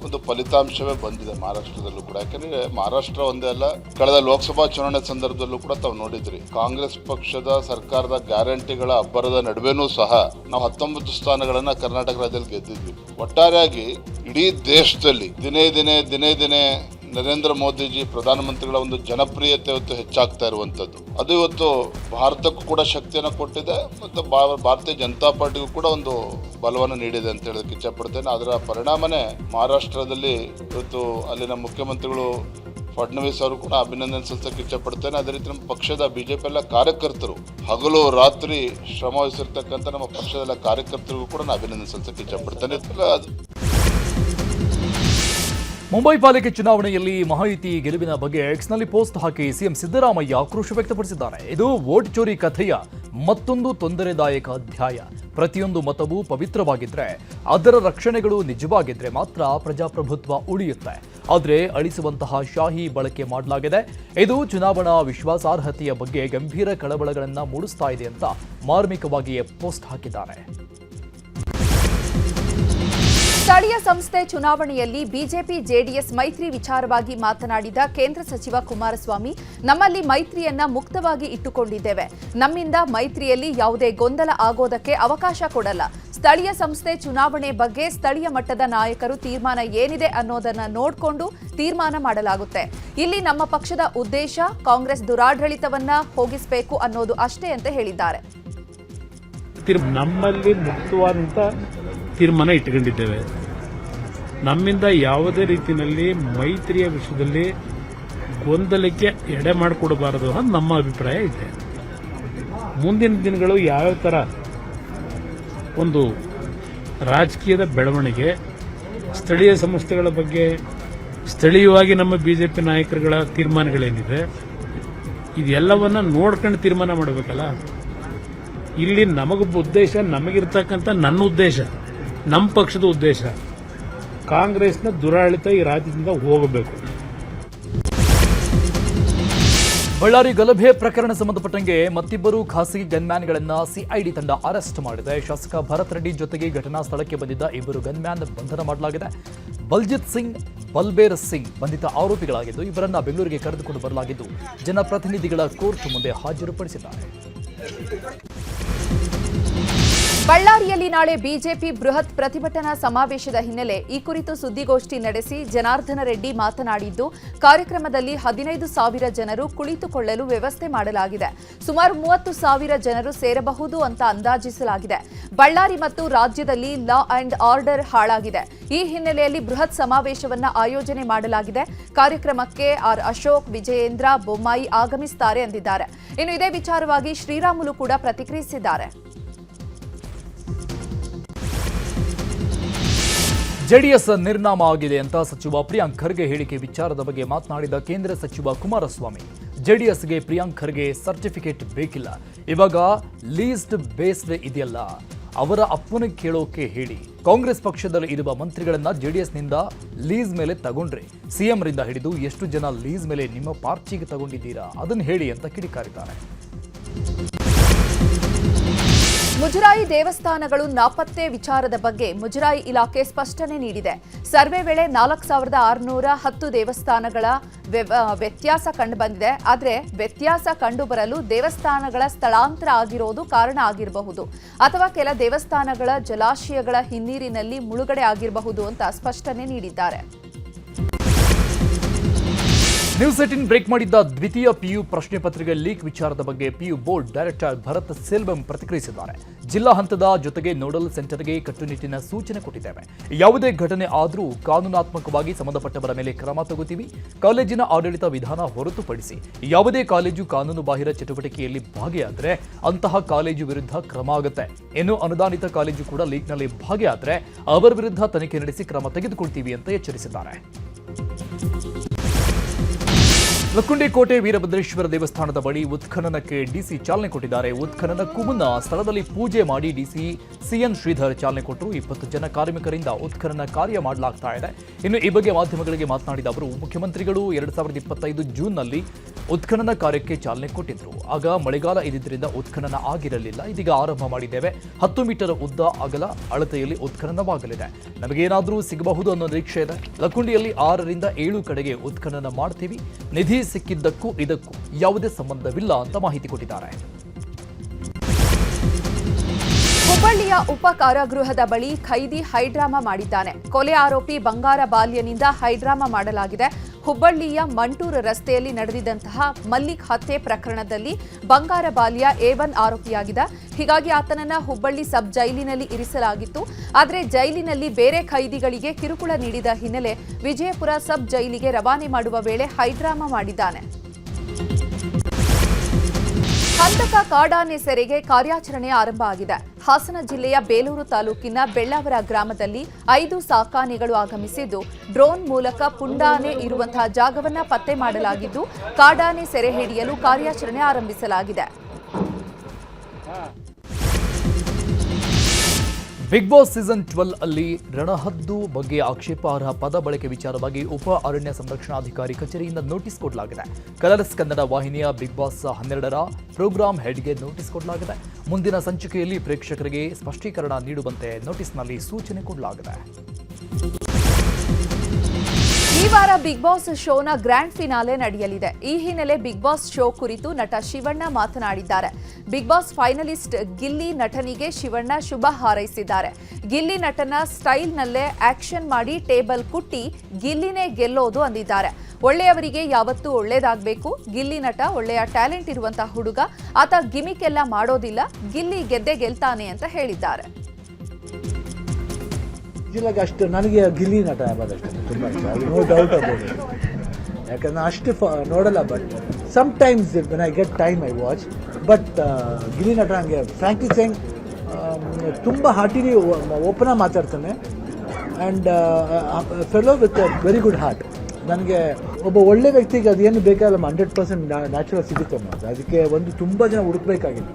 ಒಂದು ಫಲಿತಾಂಶವೇ ಬಂದಿದೆ ಮಹಾರಾಷ್ಟ್ರದಲ್ಲೂ ಕೂಡ. ಯಾಕಂದ್ರೆ ಮಹಾರಾಷ್ಟ್ರ ಒಂದೇ ಅಲ್ಲ, ಕಳೆದ ಲೋಕಸಭಾ ಚುನಾವಣೆ ಸಂದರ್ಭದಲ್ಲೂ ಕೂಡ ತಾವು ನೋಡಿದ್ರಿ, ಕಾಂಗ್ರೆಸ್ ಪಕ್ಷದ ಸರ್ಕಾರದ ಗ್ಯಾರಂಟಿಗಳ ಅಬ್ಬರದ ನಡುವೆನೂ ಸಹ ನಾವು 19 ಸ್ಥಾನಗಳನ್ನ ಕರ್ನಾಟಕ ರಾಜ್ಯದಲ್ಲಿ ಗೆದ್ದಿದ್ವಿ. ಒಟ್ಟಾರೆಯಾಗಿ ಇಡೀ ದೇಶದಲ್ಲಿ ದಿನೇ ದಿನೇ ನರೇಂದ್ರ ಮೋದಿಜಿ ಪ್ರಧಾನಮಂತ್ರಿಗಳ ಒಂದು ಜನಪ್ರಿಯತೆ ಇವತ್ತು ಹೆಚ್ಚಾಗ್ತಾ ಇರುವಂತದ್ದು, ಅದು ಇವತ್ತು ಭಾರತಕ್ಕೂ ಕೂಡ ಶಕ್ತಿಯನ್ನು ಕೊಟ್ಟಿದೆ ಮತ್ತು ಭಾರತೀಯ ಜನತಾ ಪಾರ್ಟಿಗೂ ಕೂಡ ಒಂದು ಬಲವನ್ನು ನೀಡಿದೆ ಅಂತ ಹೇಳೋದಕ್ಕೆ ಇಚ್ಛಪಡ್ತೇನೆ. ಅದರ ಪರಿಣಾಮನೇ ಮಹಾರಾಷ್ಟ್ರದಲ್ಲಿ ಇವತ್ತು ಅಲ್ಲಿನ ಮುಖ್ಯಮಂತ್ರಿಗಳು ಫಡ್ನವೀಸ್ ಅವರು ಕೂಡ ಅಭಿನಂದನೆ ಸಲ್ಲಿಸಕ್ಕೆ ಇಚ್ಛಪಡ್ತೇನೆ. ಅದೇ ರೀತಿ ನಮ್ಮ ಪಕ್ಷದ ಬಿಜೆಪಿ ಎಲ್ಲ ಕಾರ್ಯಕರ್ತರು ಹಗಲು ರಾತ್ರಿ ಶ್ರಮ ವಹಿಸಿರ್ತಕ್ಕಂಥ ನಮ್ಮ ಪಕ್ಷದ ಕಾರ್ಯಕರ್ತರಿಗೂ ಕೂಡ ನಾನು ಅಭಿನಂದನೆ ಸಲ್ಲಿಸಕ್ಕೆ ಇಚ್ಛಪಡ್ತೇನೆ. ಮುಂಬೈ ಪಾಲಿಕೆ ಚುನಾವಣೆಯಲ್ಲಿ ಮಹಾಯುತಿ ಗೆಲುವಿನ ಬಗ್ಗೆ ಎಕ್ಸ್ನಲ್ಲಿ ಪೋಸ್ಟ್ ಹಾಕಿ ಸಿಎಂ ಸಿದ್ದರಾಮಯ್ಯ ಆಕ್ರೋಶ ವ್ಯಕ್ತಪಡಿಸಿದ್ದಾರೆ. ಇದು ವೋಟ್ ಚೋರಿ ಕಥೆಯ ಮತ್ತೊಂದು ತೊಂದರೆದಾಯಕ ಅಧ್ಯಾಯ. ಪ್ರತಿಯೊಂದು ಮತವೂ ಪವಿತ್ರವಾಗಿದ್ರೆ, ಅದರ ರಕ್ಷಣೆಗಳು ನಿಜವಾಗಿದ್ರೆ ಮಾತ್ರ ಪ್ರಜಾಪ್ರಭುತ್ವ ಉಳಿಯುತ್ತೆ. ಆದರೆ ಅಳಿಸುವಂತಹ ಶಾಹಿ ಬಳಕೆ ಮಾಡಲಾಗಿದೆ. ಇದು ಚುನಾವಣಾ ವಿಶ್ವಾಸಾರ್ಹತೆಯ ಬಗ್ಗೆ ಗಂಭೀರ ಕಳವಳಗಳನ್ನು ಮೂಡಿಸ್ತಾ ಇದೆ ಅಂತ ಮಾರ್ಮಿಕವಾಗಿಯೇ ಪೋಸ್ಟ್ ಹಾಕಿದ್ದಾರೆ. ಸ್ಥಳೀಯ ಸಂಸ್ಥೆ ಚುನಾವಣೆಯಲ್ಲಿ ಬಿಜೆಪಿ ಜೆಡಿಎಸ್ ಮೈತ್ರಿ ವಿಚಾರವಾಗಿ ಮಾತನಾಡಿದ ಕೇಂದ್ರ ಸಚಿವ ಕುಮಾರಸ್ವಾಮಿ, ನಮ್ಮಲ್ಲಿ ಮೈತ್ರಿಯನ್ನ ಮುಕ್ತವಾಗಿ ಇಟ್ಟುಕೊಂಡಿದ್ದೇವೆ. ನಮ್ಮಿಂದ ಮೈತ್ರಿಯಲ್ಲಿ ಯಾವುದೇ ಗೊಂದಲ ಆಗೋದಕ್ಕೆ ಅವಕಾಶ ಕೊಡಲ್ಲ. ಸ್ಥಳೀಯ ಸಂಸ್ಥೆ ಚುನಾವಣೆ ಬಗ್ಗೆ ಸ್ಥಳೀಯ ಮಟ್ಟದ ನಾಯಕರು ತೀರ್ಮಾನ ಏನಿದೆ ಅನ್ನೋದನ್ನ ನೋಡಿಕೊಂಡು ತೀರ್ಮಾನ ಮಾಡಲಾಗುತ್ತೆ. ಇಲ್ಲಿ ನಮ್ಮ ಪಕ್ಷದ ಉದ್ದೇಶ ಕಾಂಗ್ರೆಸ್ ದುರಾಡಳಿತವನ್ನ ಹೋಗಿಸಬೇಕು ಅನ್ನೋದು ಅಷ್ಟೇ ಅಂತ ಹೇಳಿದ್ದಾರೆ. ನಮ್ಮಲ್ಲಿ ಮುಕ್ತವಾದಂತ ತೀರ್ಮಾನ ಇಟ್ಟುಕೊಂಡಿದ್ದೇವೆ. ನಮ್ಮಿಂದ ಯಾವುದೇ ರೀತಿಯಲ್ಲಿ ಮೈತ್ರಿಯ ವಿಷಯದಲ್ಲಿ ಗೊಂದಲಕ್ಕೆ ಎಡೆ ಮಾಡಿಕೊಡಬಾರದು ಅಂತ ನಮ್ಮ ಅಭಿಪ್ರಾಯ ಇದೆ. ಮುಂದಿನ ದಿನಗಳು ಯಾವ್ಯಾವ ಥರ ಒಂದು ರಾಜಕೀಯದ ಬೆಳವಣಿಗೆ, ಸ್ಥಳೀಯ ಸಂಸ್ಥೆಗಳ ಬಗ್ಗೆ ಸ್ಥಳೀಯವಾಗಿ ನಮ್ಮ ಬಿಜೆಪಿ ನಾಯಕರುಗಳ ತೀರ್ಮಾನಗಳೇನಿದೆ ಇದೆಲ್ಲವನ್ನ ನೋಡ್ಕೊಂಡು ತೀರ್ಮಾನ ಮಾಡಬೇಕಲ್ಲ. ಇಲ್ಲಿ ನಮಗೊಬ್ಬ ಉದ್ದೇಶ, ನಮಗಿರ್ತಕ್ಕಂಥ ನನ್ನ ಉದ್ದೇಶ, ನಮ್ಮ ಪಕ್ಷದ ಉದ್ದೇಶ ಕಾಂಗ್ರೆಸ್ನ ದುರಾಡಳಿತ ಈ ರಾಜ್ಯದಿಂದ ಹೋಗಬೇಕು. ಬಳ್ಳಾರಿ ಗಲಭೆ ಪ್ರಕರಣ ಸಂಬಂಧಪಟ್ಟಂಗೆ ಮತ್ತಿಬ್ಬರು ಖಾಸಗಿ ಗನ್ಮ್ಯಾನ್ಗಳನ್ನ ಸಿಐಡಿ ತಂಡ ಅರೆಸ್ಟ್ ಮಾಡಿದೆ. ಶಾಸಕ ಭರತ್ ರೆಡ್ಡಿ ಜೊತೆಗೆ ಘಟನಾ ಸ್ಥಳಕ್ಕೆ ಬಂದಿದ್ದ ಇಬ್ಬರು ಗನ್ಮ್ಯಾನ್ ಬಂಧನ ಮಾಡಲಾಗಿದೆ. ಬಲ್ಜಿತ್ ಸಿಂಗ್, ಬಲ್ಬೇರ್ ಸಿಂಗ್ ಬಂಧಿತ ಆರೋಪಿಗಳಾಗಿದ್ದು ಇವರನ್ನ ಬೆಂಗಳೂರಿಗೆ ಕರೆದುಕೊಂಡು ಬರಲಾಗಿದ್ದು ಜನಪ್ರತಿನಿಧಿಗಳ ಕೋರ್ಟ್ ಮುಂದೆ ಹಾಜರುಪಡಿಸಿದ್ದಾರೆ. ಬಳ್ಳಾರಿಯಲ್ಲಿ ನಾಳೆ ಬಿಜೆಪಿ ಬೃಹತ್ ಪ್ರತಿಭಟನಾ ಸಮಾವೇಶದ ಹಿನ್ನೆಲೆ ಈ ಕುರಿತು ಸುದ್ದಿಗೋಷ್ಠಿ ನಡೆಸಿ ಜನಾರ್ದನ ರೆಡ್ಡಿ ಮಾತನಾಡಿದ್ದು, ಕಾರ್ಯಕ್ರಮದಲ್ಲಿ 15,000 ಜನರು ಕುಳಿತುಕೊಳ್ಳಲು ವ್ಯವಸ್ಥೆ ಮಾಡಲಾಗಿದೆ. ಸುಮಾರು 30,000 ಜನರು ಸೇರಬಹುದು ಅಂತ ಅಂದಾಜಿಸಲಾಗಿದೆ. ಬಳ್ಳಾರಿ ಮತ್ತು ರಾಜ್ಯದಲ್ಲಿ ಲಾ ಅಂಡ್ ಆರ್ಡರ್ ಹಾಳಾಗಿದೆ. ಈ ಹಿನ್ನೆಲೆಯಲ್ಲಿ ಬೃಹತ್ ಸಮಾವೇಶವನ್ನ ಆಯೋಜನೆ ಮಾಡಲಾಗಿದೆ. ಕಾರ್ಯಕ್ರಮಕ್ಕೆ ಆರ್ ಅಶೋಕ್, ವಿಜಯೇಂದ್ರ, ಬೊಮ್ಮಾಯಿ ಆಗಮಿಸುತ್ತಾರೆ ಎಂದಿದ್ದಾರೆ. ಇನ್ನು ಇದೇ ವಿಚಾರವಾಗಿ ಶ್ರೀರಾಮುಲು ಕೂಡ ಪ್ರತಿಕ್ರಿಯಿಸಿದ್ದಾರೆ. ಜೆಡಿಎಸ್ ನಿರ್ನಾಮ ಆಗಿದೆ ಅಂತ ಸಚಿವ ಪ್ರಿಯಾಂಕ್ ಖರ್ಗೆ ಹೇಳಿಕೆ ವಿಚಾರದ ಬಗ್ಗೆ ಮಾತನಾಡಿದ ಕೇಂದ್ರ ಸಚಿವ ಕುಮಾರಸ್ವಾಮಿ, ಜೆಡಿಎಸ್ಗೆ ಪ್ರಿಯಾಂಕ್ ಖರ್ಗೆ ಸರ್ಟಿಫಿಕೇಟ್ ಬೇಕಿಲ್ಲ. ಇವಾಗ ಲೀಸ್ಟ್ ಬೇಸ್ಡ್ ಇದೆಯಲ್ಲ, ಅವರ ಅಪ್ಪನ ಕೇಳೋಕೆ ಹೇಳಿ. ಕಾಂಗ್ರೆಸ್ ಪಕ್ಷದಲ್ಲಿ ಇರುವ ಮಂತ್ರಿಗಳನ್ನ ಜೆಡಿಎಸ್ನಿಂದ ಲೀಸ್ ಮೇಲೆ ತಗೊಂಡ್ರೆ, ಸಿಎಂರಿಂದ ಹಿಡಿದು ಎಷ್ಟು ಜನ ಲೀಸ್ ಮೇಲೆ ನಿಮ್ಮ ಪಾರ್ಟಿಗೆ ತಗೊಂಡಿದ್ದೀರಾ ಅದನ್ನು ಹೇಳಿ ಅಂತ ಕಿಡಿಕಾರಿದ್ದಾರೆ. ಮುಜರಾಯಿ ದೇವಸ್ಥಾನಗಳು ನಾಪತ್ತೆ ವಿಚಾರದ ಬಗ್ಗೆ ಮುಜರಾಯಿ ಇಲಾಖೆ ಸ್ಪಷ್ಟನೆ ನೀಡಿದೆ. ಸರ್ವೆ ವೇಳೆ 4,610 ದೇವಸ್ಥಾನಗಳ ವ್ಯತ್ಯಾಸ ಕಂಡುಬಂದಿದೆ. ಆದರೆ ವ್ಯತ್ಯಾಸ ಕಂಡುಬರಲು ದೇವಸ್ಥಾನಗಳ ಸ್ಥಳಾಂತರ ಆಗಿರೋದು ಕಾರಣ ಆಗಿರಬಹುದು, ಅಥವಾ ಕೆಲ ದೇವಸ್ಥಾನಗಳ ಜಲಾಶಯಗಳ ಹಿನ್ನೀರಿನಲ್ಲಿ ಮುಳುಗಡೆ ಆಗಿರಬಹುದು ಅಂತ ಸ್ಪಷ್ಟನೆ ನೀಡಿದ್ದಾರೆ. ನ್ಯೂಸ್ 18 ಬ್ರೇಕ್ ಮಾಡಿದ್ದ ದ್ವಿತೀಯ ಪಿಯು ಪ್ರಶ್ನೆ ಪತ್ರಿಕೆ ಲೀಕ್ ವಿಚಾರದ ಬಗ್ಗೆ PU board director Bharath Selvam ಪ್ರತಿಕ್ರಿಯಿಸಿದ್ದಾರೆ. ಜಿಲ್ಲಾ ಹಂತದ ಜೊತೆಗೆ ನೋಡಲ್ ಸೆಂಟರ್ಗೆ ಕಟ್ಟುನಿಟ್ಟಿನ ಸೂಚನೆ ಕೊಟ್ಟಿದ್ದೇವೆ. ಯಾವುದೇ ಘಟನೆ ಆದರೂ ಕಾನೂನಾತ್ಮಕವಾಗಿ ಸಂಬಂಧಪಟ್ಟವರ ಮೇಲೆ ಕ್ರಮ ತಗೋತೀವಿ. ಕಾಲೇಜಿನ ಆಡಳಿತ ವಿಧಾನ ಹೊರತುಪಡಿಸಿ ಯಾವುದೇ ಕಾಲೇಜು ಕಾನೂನು ಬಾಹಿರ ಚಟುವಟಿಕೆಯಲ್ಲಿ ಭಾಗಿಯಾದರೆ ಅಂತಹ ಕಾಲೇಜು ವಿರುದ್ಧ ಕ್ರಮ ಆಗುತ್ತೆ. ಇನ್ನು ಅನುದಾನಿತ ಕಾಲೇಜು ಕೂಡ ಲೀಕ್ನಲ್ಲಿ ಭಾಗಿಯಾದರೆ ಅವರ ವಿರುದ್ಧ ತನಿಖೆ ನಡೆಸಿ ಕ್ರಮ ತೆಗೆದುಕೊಳ್ತೀವಿ ಅಂತ ಎಚ್ಚರಿಸಿದ್ದಾರೆ. ಲಕ್ಕುಂಡಿ ಕೋಟೆ ವೀರಭದ್ರೇಶ್ವರ ದೇವಸ್ಥಾನದ ಬಳಿ ಉತ್ಖನನಕ್ಕೆ ಡಿಸಿ ಚಾಲನೆ ಕೊಟ್ಟಿದ್ದಾರೆ. ಉತ್ಖನನಕ್ಕೂ ಮುನ್ನ ಸ್ಥಳದಲ್ಲಿ ಪೂಜೆ ಮಾಡಿ ಡಿಸಿ ಸಿಎನ್ ಶ್ರೀಧರ್ ಚಾಲನೆ ಕೊಟ್ಟರು. 20 ಜನ ಕಾರ್ಮಿಕರಿಂದ ಉತ್ಖನನ ಕಾರ್ಯ ಮಾಡಲಾಗ್ತಾ ಇದೆ. ಇನ್ನು ಈ ಬಗ್ಗೆ ಮಾಧ್ಯಮಗಳಿಗೆ ಮಾತನಾಡಿದ ಅವರು, ಮುಖ್ಯಮಂತ್ರಿಗಳು 2025 ಜೂನ್ನಲ್ಲಿ ಉತ್ಖನನ ಕಾರ್ಯಕ್ಕೆ ಚಾಲನೆ ಕೊಟ್ಟಿದ್ರು. ಆಗ ಮಳೆಗಾಲ ಇದ್ದಿದ್ದರಿಂದ ಉತ್ಖನನ ಆಗಿರಲಿಲ್ಲ. ಇದೀಗ ಆರಂಭ ಮಾಡಿದ್ದೇವೆ. 10 ಮೀಟರ್ ಉದ್ದ ಅಗಲ ಅಳತೆಯಲ್ಲಿ ಉತ್ಖನನವಾಗಲಿದೆ. ನಮಗೇನಾದರೂ ಸಿಗಬಹುದು ಅನ್ನೋ ನಿರೀಕ್ಷೆ ಇದೆ. ಲಕ್ಕುಂಡಿಯಲ್ಲಿ 6 ರಿಂದ 7 ಕಡೆಗೆ ಉತ್ಖನನ ಮಾಡ್ತೀವಿ. ನಿಧಿ ಸಿಕ್ಕಿದ್ದಕ್ಕೂ ಇದಕ್ಕೂ ಯಾವುದೇ ಸಂಬಂಧವಿಲ್ಲ ಅಂತ ಮಾಹಿತಿ ಕೊಟ್ಟಿದ್ದಾರೆ. ಹುಬ್ಬಳ್ಳಿಯ ಉಪ ಕಾರಾಗೃಹದ ಬಳಿ ಖೈದಿ ಹೈಡ್ರಾಮಾ ಮಾಡಿದ್ದಾನೆ. ಕೊಲೆ ಆರೋಪಿ ಬಂಗಾರ ಬಾಲ್ಯನಿಂದ ಹೈಡ್ರಾಮಾ ಮಾಡಲಾಗಿದೆ. ಹುಬ್ಬಳ್ಳಿಯ ಮಂಟೂರು ರಸ್ತೆಯಲ್ಲಿ ನಡೆದಿದ್ದಂತಹ ಮಲ್ಲಿಕ್ ಹತ್ಯೆ ಪ್ರಕರಣದಲ್ಲಿ ಬಂಗಾರ ಬಾಲ್ಯ A1 ಆರೋಪಿಯಾಗಿದೆ. ಹೀಗಾಗಿ ಆತನನ್ನ ಹುಬ್ಬಳ್ಳಿ ಸಬ್ ಜೈಲಿನಲ್ಲಿ ಇರಿಸಲಾಗಿತ್ತು. ಆದರೆ ಜೈಲಿನಲ್ಲಿ ಬೇರೆ ಖೈದಿಗಳಿಗೆ ಕಿರುಕುಳ ನೀಡಿದ ಹಿನ್ನೆಲೆ ವಿಜಯಪುರ ಸಬ್ ಜೈಲಿಗೆ ರವಾನೆ ಮಾಡುವ ವೇಳೆ ಹೈಡ್ರಾಮಾ ಮಾಡಿದ್ದಾನೆ. ಹಂತಕ ಕಾಡಾನೆ ಸೆರೆಗೆ ಕಾರ್ಯಾಚರಣೆ ಆರಂಭ ಆಗಿದೆ. ಹಾಸನ ಜಿಲ್ಲೆಯ ಬೇಲೂರು ತಾಲೂಕಿನ ಬೆಳ್ಳಾವರ ಗ್ರಾಮದಲ್ಲಿ 5 ಸಾಕಾನೆಗಳು ಆಗಮಿಸಿದ್ದು, ಡ್ರೋನ್ ಮೂಲಕ ಪುಂಡಾನೆ ಇರುವಂತಹ ಜಾಗವನ್ನ ಪತ್ತೆ ಮಾಡಲಾಗಿದ್ದು, ಕಾಡಾನೆ ಸೆರೆ ಹಿಡಿಯಲು ಕಾರ್ಯಾಚರಣೆ ಆರಂಭಿಸಲಾಗಿದೆ. ಬಿಗ್ ಬಾಸ್ ಸೀಸನ್ 12 ಅಲ್ಲಿ ರಣಹದ್ದು ಬಗ್ಗೆ ಆಕ್ಷೇಪಾರ್ಹ ಪದ ಬಳಕೆ ವಿಚಾರವಾಗಿ ಉಪ ಅರಣ್ಯ ಸಂರಕ್ಷಣಾಧಿಕಾರಿ ಕಚೇರಿಯಿಂದ ನೋಟಿಸ್ ಕೊಡಲಾಗಿದೆ. ಕಲರ್ಸ್ ಕನ್ನಡ ವಾಹಿನಿಯ ಬಿಗ್ ಬಾಸ್ 12ರ ಪ್ರೋಗ್ರಾಂ ಹೆಡ್ಗೆ ನೋಟಿಸ್ ಕೊಡಲಾಗಿದೆ. ಮುಂದಿನ ಸಂಚಿಕೆಯಲ್ಲಿ ಪ್ರೇಕ್ಷಕರಿಗೆ ಸ್ಪಷ್ಟೀಕರಣ ನೀಡುವಂತೆ ನೋಟಿಸ್ನಲ್ಲಿ ಸೂಚನೆ ಕೊಡಲಾಗಿದೆ. ಈ ವಾರ ಬಿಗ್ ಬಾಸ್ ಶೋನ ಗ್ರ್ಯಾಂಡ್ ಫಿನಾಲೆ ನಡೆಯಲಿದೆ. ಈ ಹಿನ್ನೆಲೆ ಬಿಗ್ ಬಾಸ್ ಶೋ ಕುರಿತು ನಟ ಶಿವಣ್ಣ ಮಾತನಾಡಿದ್ದಾರೆ. ಬಿಗ್ ಬಾಸ್ ಫೈನಲಿಸ್ಟ್ ಗಿಲ್ಲಿ ನಟನಿಗೆ ಶಿವಣ್ಣ ಶುಭ ಹಾರೈಸಿದ್ದಾರೆ. ಗಿಲ್ಲಿ ನಟನ ಸ್ಟೈಲ್ನಲ್ಲೇ ಆಕ್ಷನ್ ಮಾಡಿ ಟೇಬಲ್ ಕುಟ್ಟಿ ಗಿಲ್ಲಿನೇ ಗೆಲ್ಲೋದು ಅಂದಿದ್ದಾರೆ. ಒಳ್ಳೆಯವರಿಗೆ ಯಾವತ್ತೂ ಒಳ್ಳೇದಾಗಬೇಕು. ಗಿಲ್ಲಿ ನಟ ಒಳ್ಳೆಯ ಟ್ಯಾಲೆಂಟ್ ಇರುವಂತಹ ಹುಡುಗ. ಆತ ಗಿಮಿಕ್ ಎಲ್ಲ ಮಾಡೋದಿಲ್ಲ. ಗಿಲ್ಲಿ ಗೆದ್ದೇ ಗೆಲ್ತಾನೆ ಅಂತ ಹೇಳಿದ್ದಾರೆ. ಅಷ್ಟು ನನಗೆ ಗಿಲ್ಲಿ ನಟ ಆಗೋದಷ್ಟೇ ತುಂಬ ಇಷ್ಟ, ನೋ ಡೌಟ್ ಅಬೌಟ್ ಇಟ್. ಯಾಕಂದ್ರೆ ಅಷ್ಟು ನೋಡಲ್ಲ, but some times when I get time I watch. But Gilli ನಟ ನನಗೆ ಫ್ರಾಂಕ್ಲಿ ಸೇಯಿಂಗ್ ತುಂಬ ಹಾರ್ಟಿಲಿ ಓಪನ್ ಆಗಿ ಮಾತಾಡ್ತಾನೆ and fellow with very good heart. ನನಗೆ ಒಬ್ಬ ಒಳ್ಳೆ ವ್ಯಕ್ತಿಗೆ ಅದೇನು ಬೇಕಾಗಲ್ಲ 100% ನ್ಯಾಚುರಲ್ ಸಿಗುತ್ತೆ ಅನ್ನೋದು. ಅದಕ್ಕೆ ಒಂದು ತುಂಬ ಜನ ಹುಡುಕ್ಬೇಕಾಗಿಲ್ಲ.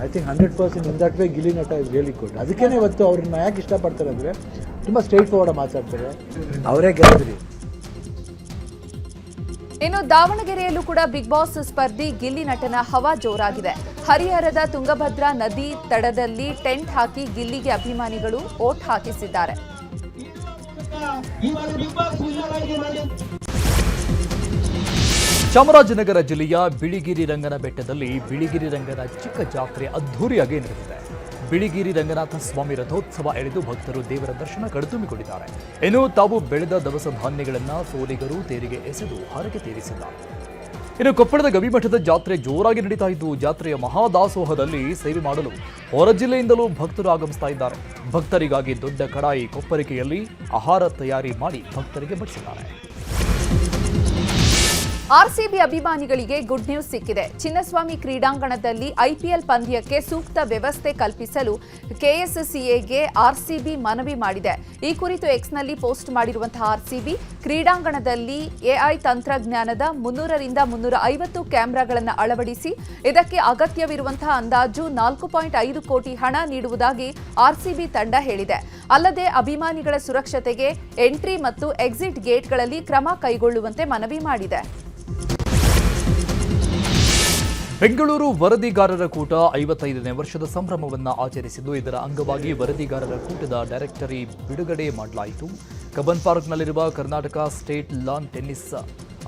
I think 100% in that way Gilli Nata is really good. ಅದಕ್ಕೇ ಇವತ್ತು ಅವ್ರನ್ನ ಯಾಕೆ ಇಷ್ಟಪಡ್ತಾರೆ ಅಂದರೆ ತುಂಬ ಸ್ಟ್ರೈಟ್ ಫಾರ್ವರ್ಡ್ ಮಾತಾಡ್ತಾರೆ. ಅವರೇ ಗೆದ್ರಿ. ಇನ್ನು ದಾವಣಗೆರೆಯಲ್ಲೂ ಕೂಡ ಬಿಗ್ ಬಾಸ್ ಸ್ಪರ್ಧಿ ಗಿಲ್ಲಿ ನಟನ ಹವಾ ಜೋರಾಗಿದೆ. ಹರಿಹರದ ತುಂಗಭದ್ರಾ ನದಿ ತಡದಲ್ಲಿ ಟೆಂಟ್ ಹಾಕಿ ಗಿಲ್ಲಿಗೆ ಅಭಿಮಾನಿಗಳು ಓಟ್ ಹಾಕಿಸಿದ್ದಾರೆ. ಚಾಮರಾಜನಗರ ಜಿಲ್ಲೆಯ ಬಿಳಿಗಿರಿ ರಂಗನ ಬೆಟ್ಟದಲ್ಲಿ ಬಿಳಿಗಿರಿ ರಂಗನ ಚಿಕ್ಕ ಜಾತ್ರೆ ಅದ್ಧೂರಿಯಾಗಿ ನಡೆದಿದೆ. ಬಿಳಿಗಿರಿ ರಂಗನಾಥ ಸ್ವಾಮಿ ರಥೋತ್ಸವ ಎಳೆದು ಭಕ್ತರು ದೇವರ ದರ್ಶನ ಕಣ್ತುಂಬಿಕೊಂಡಿದ್ದಾರೆ. ಇನ್ನು ತಾವು ಬೆಳೆದ ದವಸ ಧಾನ್ಯಗಳನ್ನು ಸೋಲಿಗರು ತೇರಿಗೆ ಎಸೆದು ಹರಕೆ ತೀರಿಸಿದ್ದಾರೆ. ಇನ್ನು ಕೊಪ್ಪಳದ ಗವಿಮಠದ ಜಾತ್ರೆ ಜೋರಾಗಿ ನಡೀತಾ ಇದ್ದು, ಜಾತ್ರೆಯ ಮಹಾದಾಸೋಹದಲ್ಲಿ ಸೇವೆ ಮಾಡಲು ಹೊರ ಜಿಲ್ಲೆಯಿಂದಲೂ ಭಕ್ತರು ಆಗಮಿಸ್ತಾ ಇದ್ದಾರೆ. ಭಕ್ತರಿಗಾಗಿ ದೊಡ್ಡ ಕಡಾಯಿ ಕೊಪ್ಪರಿಕೆಯಲ್ಲಿ ಆಹಾರ ತಯಾರಿ ಮಾಡಿ ಭಕ್ತರಿಗೆ ಬಡಿಸಿದ್ದಾರೆ. ಆರ್ಸಿಬಿ ಅಭಿಮಾನಿಗಳಿಗೆ ಗುಡ್ ನ್ಯೂಸ್ ಸಿಕ್ಕಿದೆ. ಚಿನ್ನಸ್ವಾಮಿ ಕ್ರೀಡಾಂಗಣದಲ್ಲಿ ಐಪಿಎಲ್ ಪಂದ್ಯಕ್ಕೆ ಸೂಕ್ತ ವ್ಯವಸ್ಥೆ ಕಲ್ಪಿಸಲು ಕೆಎಸ್ಸಿಎಗೆ ಆರ್ಸಿಬಿ ಮನವಿ ಮಾಡಿದೆ. ಈ ಕುರಿತು ಎಕ್ಸ್ನಲ್ಲಿ ಪೋಸ್ಟ್ ಮಾಡಿರುವಂತಹ ಆರ್ಸಿಬಿ, ಕ್ರೀಡಾಂಗಣದಲ್ಲಿ ಎಐ ತಂತ್ರಜ್ಞಾನದ 300ರಿಂದ 350 ಕ್ಯಾಮೆರಾಗಳನ್ನು ಅಳವಡಿಸಿ ಇದಕ್ಕೆ ಅಗತ್ಯವಿರುವಂತಹ ಅಂದಾಜು 4.5 ಕೋಟಿ ಹಣ ನೀಡುವುದಾಗಿ ಆರ್ಸಿಬಿ ತಂಡ ಹೇಳಿದೆ. ಅಲ್ಲದೆ ಅಭಿಮಾನಿಗಳ ಸುರಕ್ಷತೆಗೆ ಎಂಟ್ರಿ ಮತ್ತು ಎಕ್ಸಿಟ್ ಗೇಟ್ಗಳಲ್ಲಿ ಕ್ರಮ ಕೈಗೊಳ್ಳುವಂತೆ ಮನವಿ ಮಾಡಿದೆ. ಬೆಂಗಳೂರು ವರದಿಗಾರರ ಕೂಟ 55ನೇ ವರ್ಷದ ಸಂಭ್ರಮವನ್ನು ಆಚರಿಸಿದ್ದು, ಇದರ ಅಂಗವಾಗಿ ವರದಿಗಾರರ ಕೂಟದ ಡೈರೆಕ್ಟರಿ ಬಿಡುಗಡೆ ಮಾಡಲಾಯಿತು. ಕಬ್ಬನ್ ಪಾರ್ಕ್ನಲ್ಲಿರುವ ಕರ್ನಾಟಕ ಸ್ಟೇಟ್ ಲಾನ್ ಟೆನ್ನಿಸ್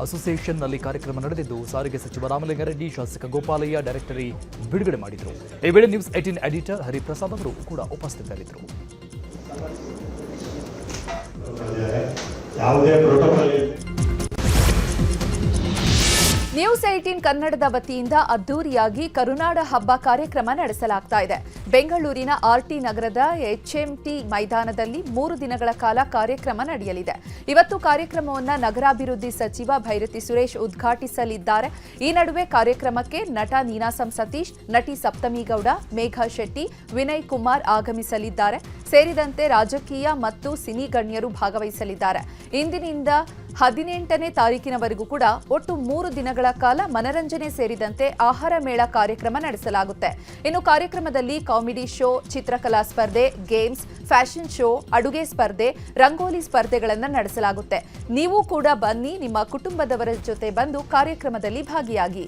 ಅಸೋಸಿಯೇಷನ್ನಲ್ಲಿ ಕಾರ್ಯಕ್ರಮ ನಡೆದಿದ್ದು, ಸಾರಿಗೆ ಸಚಿವ ರಾಮಲಿಂಗಾರೆಡ್ಡಿ, ಶಾಸಕ ಗೋಪಾಲಯ್ಯ ಡೈರೆಕ್ಟರಿ ಬಿಡುಗಡೆ ಮಾಡಿದರು. ಈ ವೇಳೆ ನ್ಯೂಸ್ 18 ಎಡಿಟರ್ ಹರಿಪ್ರಸಾದ್ ಅವರು ಕೂಡ ಉಪಸ್ಥಿತರಿದ್ದರು. ನ್ಯೂಸ್ 18 ಕನ್ನಡದ ವತಿಯಿಂದ ಅದ್ದೂರಿಯಾಗಿ ಕರುನಾಡ ಹಬ್ಬ ಕಾರ್ಯಕ್ರಮ ನಡೆಸಲಾಗ್ತಾ ಇದೆ. ಬೆಂಗಳೂರಿನ ಆರ್ಟಿ ನಗರದ ಎಚ್ಎಂಟಿ ಮೈದಾನದಲ್ಲಿ 3 ದಿನಗಳ ಕಾಲ ಕಾರ್ಯಕ್ರಮ ನಡೆಯಲಿದೆ. ಇವತ್ತು ಕಾರ್ಯಕ್ರಮವನ್ನು ನಗರಾಭಿವೃದ್ಧಿ ಸಚಿವ ಭೈರತಿ ಸುರೇಶ್ ಉದ್ಘಾಟಿಸಲಿದ್ದಾರೆ. ಈ ನಡುವೆ ಕಾರ್ಯಕ್ರಮಕ್ಕೆ ನಟ ನೀನಾಸಂ ಸತೀಶ್, ನಟಿ ಸಪ್ತಮಿ ಗೌಡ, ಮೇಘಾ ಶೆಟ್ಟಿ, ವಿನಯ್ ಕುಮಾರ್ ಆಗಮಿಸಲಿದ್ದಾರೆ. ಸೇರಿದಂತೆ ರಾಜಕೀಯ ಮತ್ತು ಸಿನಿ ಗಣ್ಯರು ಭಾಗವಹಿಸಲಿದ್ದಾರೆ. ಇಂದಿನಿಂದ 18ನೇ ತಾರೀಕಿನವರೆಗೂ ಕೂಡ ಒಟ್ಟು 3 ದಿನಗಳ ಕಾಲ ಮನರಂಜನೆ ಸೇರಿದಂತೆ ಆಹಾರ ಮೇಳ ಕಾರ್ಯಕ್ರಮ ನಡೆಸಲಾಗುತ್ತೆ. ಇನ್ನು ಕಾರ್ಯಕ್ರಮದಲ್ಲಿ ಕಾಮಿಡಿ ಶೋ, ಚಿತ್ರಕಲಾ ಸ್ಪರ್ಧೆ, ಗೇಮ್ಸ್, ಫ್ಯಾಷನ್ ಶೋ, ಅಡುಗೆ ಸ್ಪರ್ಧೆ, ರಂಗೋಲಿ ಸ್ಪರ್ಧೆಗಳನ್ನು ನಡೆಸಲಾಗುತ್ತೆ. ನೀವು ಕೂಡ ಬನ್ನಿ, ನಿಮ್ಮ ಕುಟುಂಬದವರ ಜೊತೆ ಬಂದು ಕಾರ್ಯಕ್ರಮದಲ್ಲಿ ಭಾಗಿಯಾಗಿ.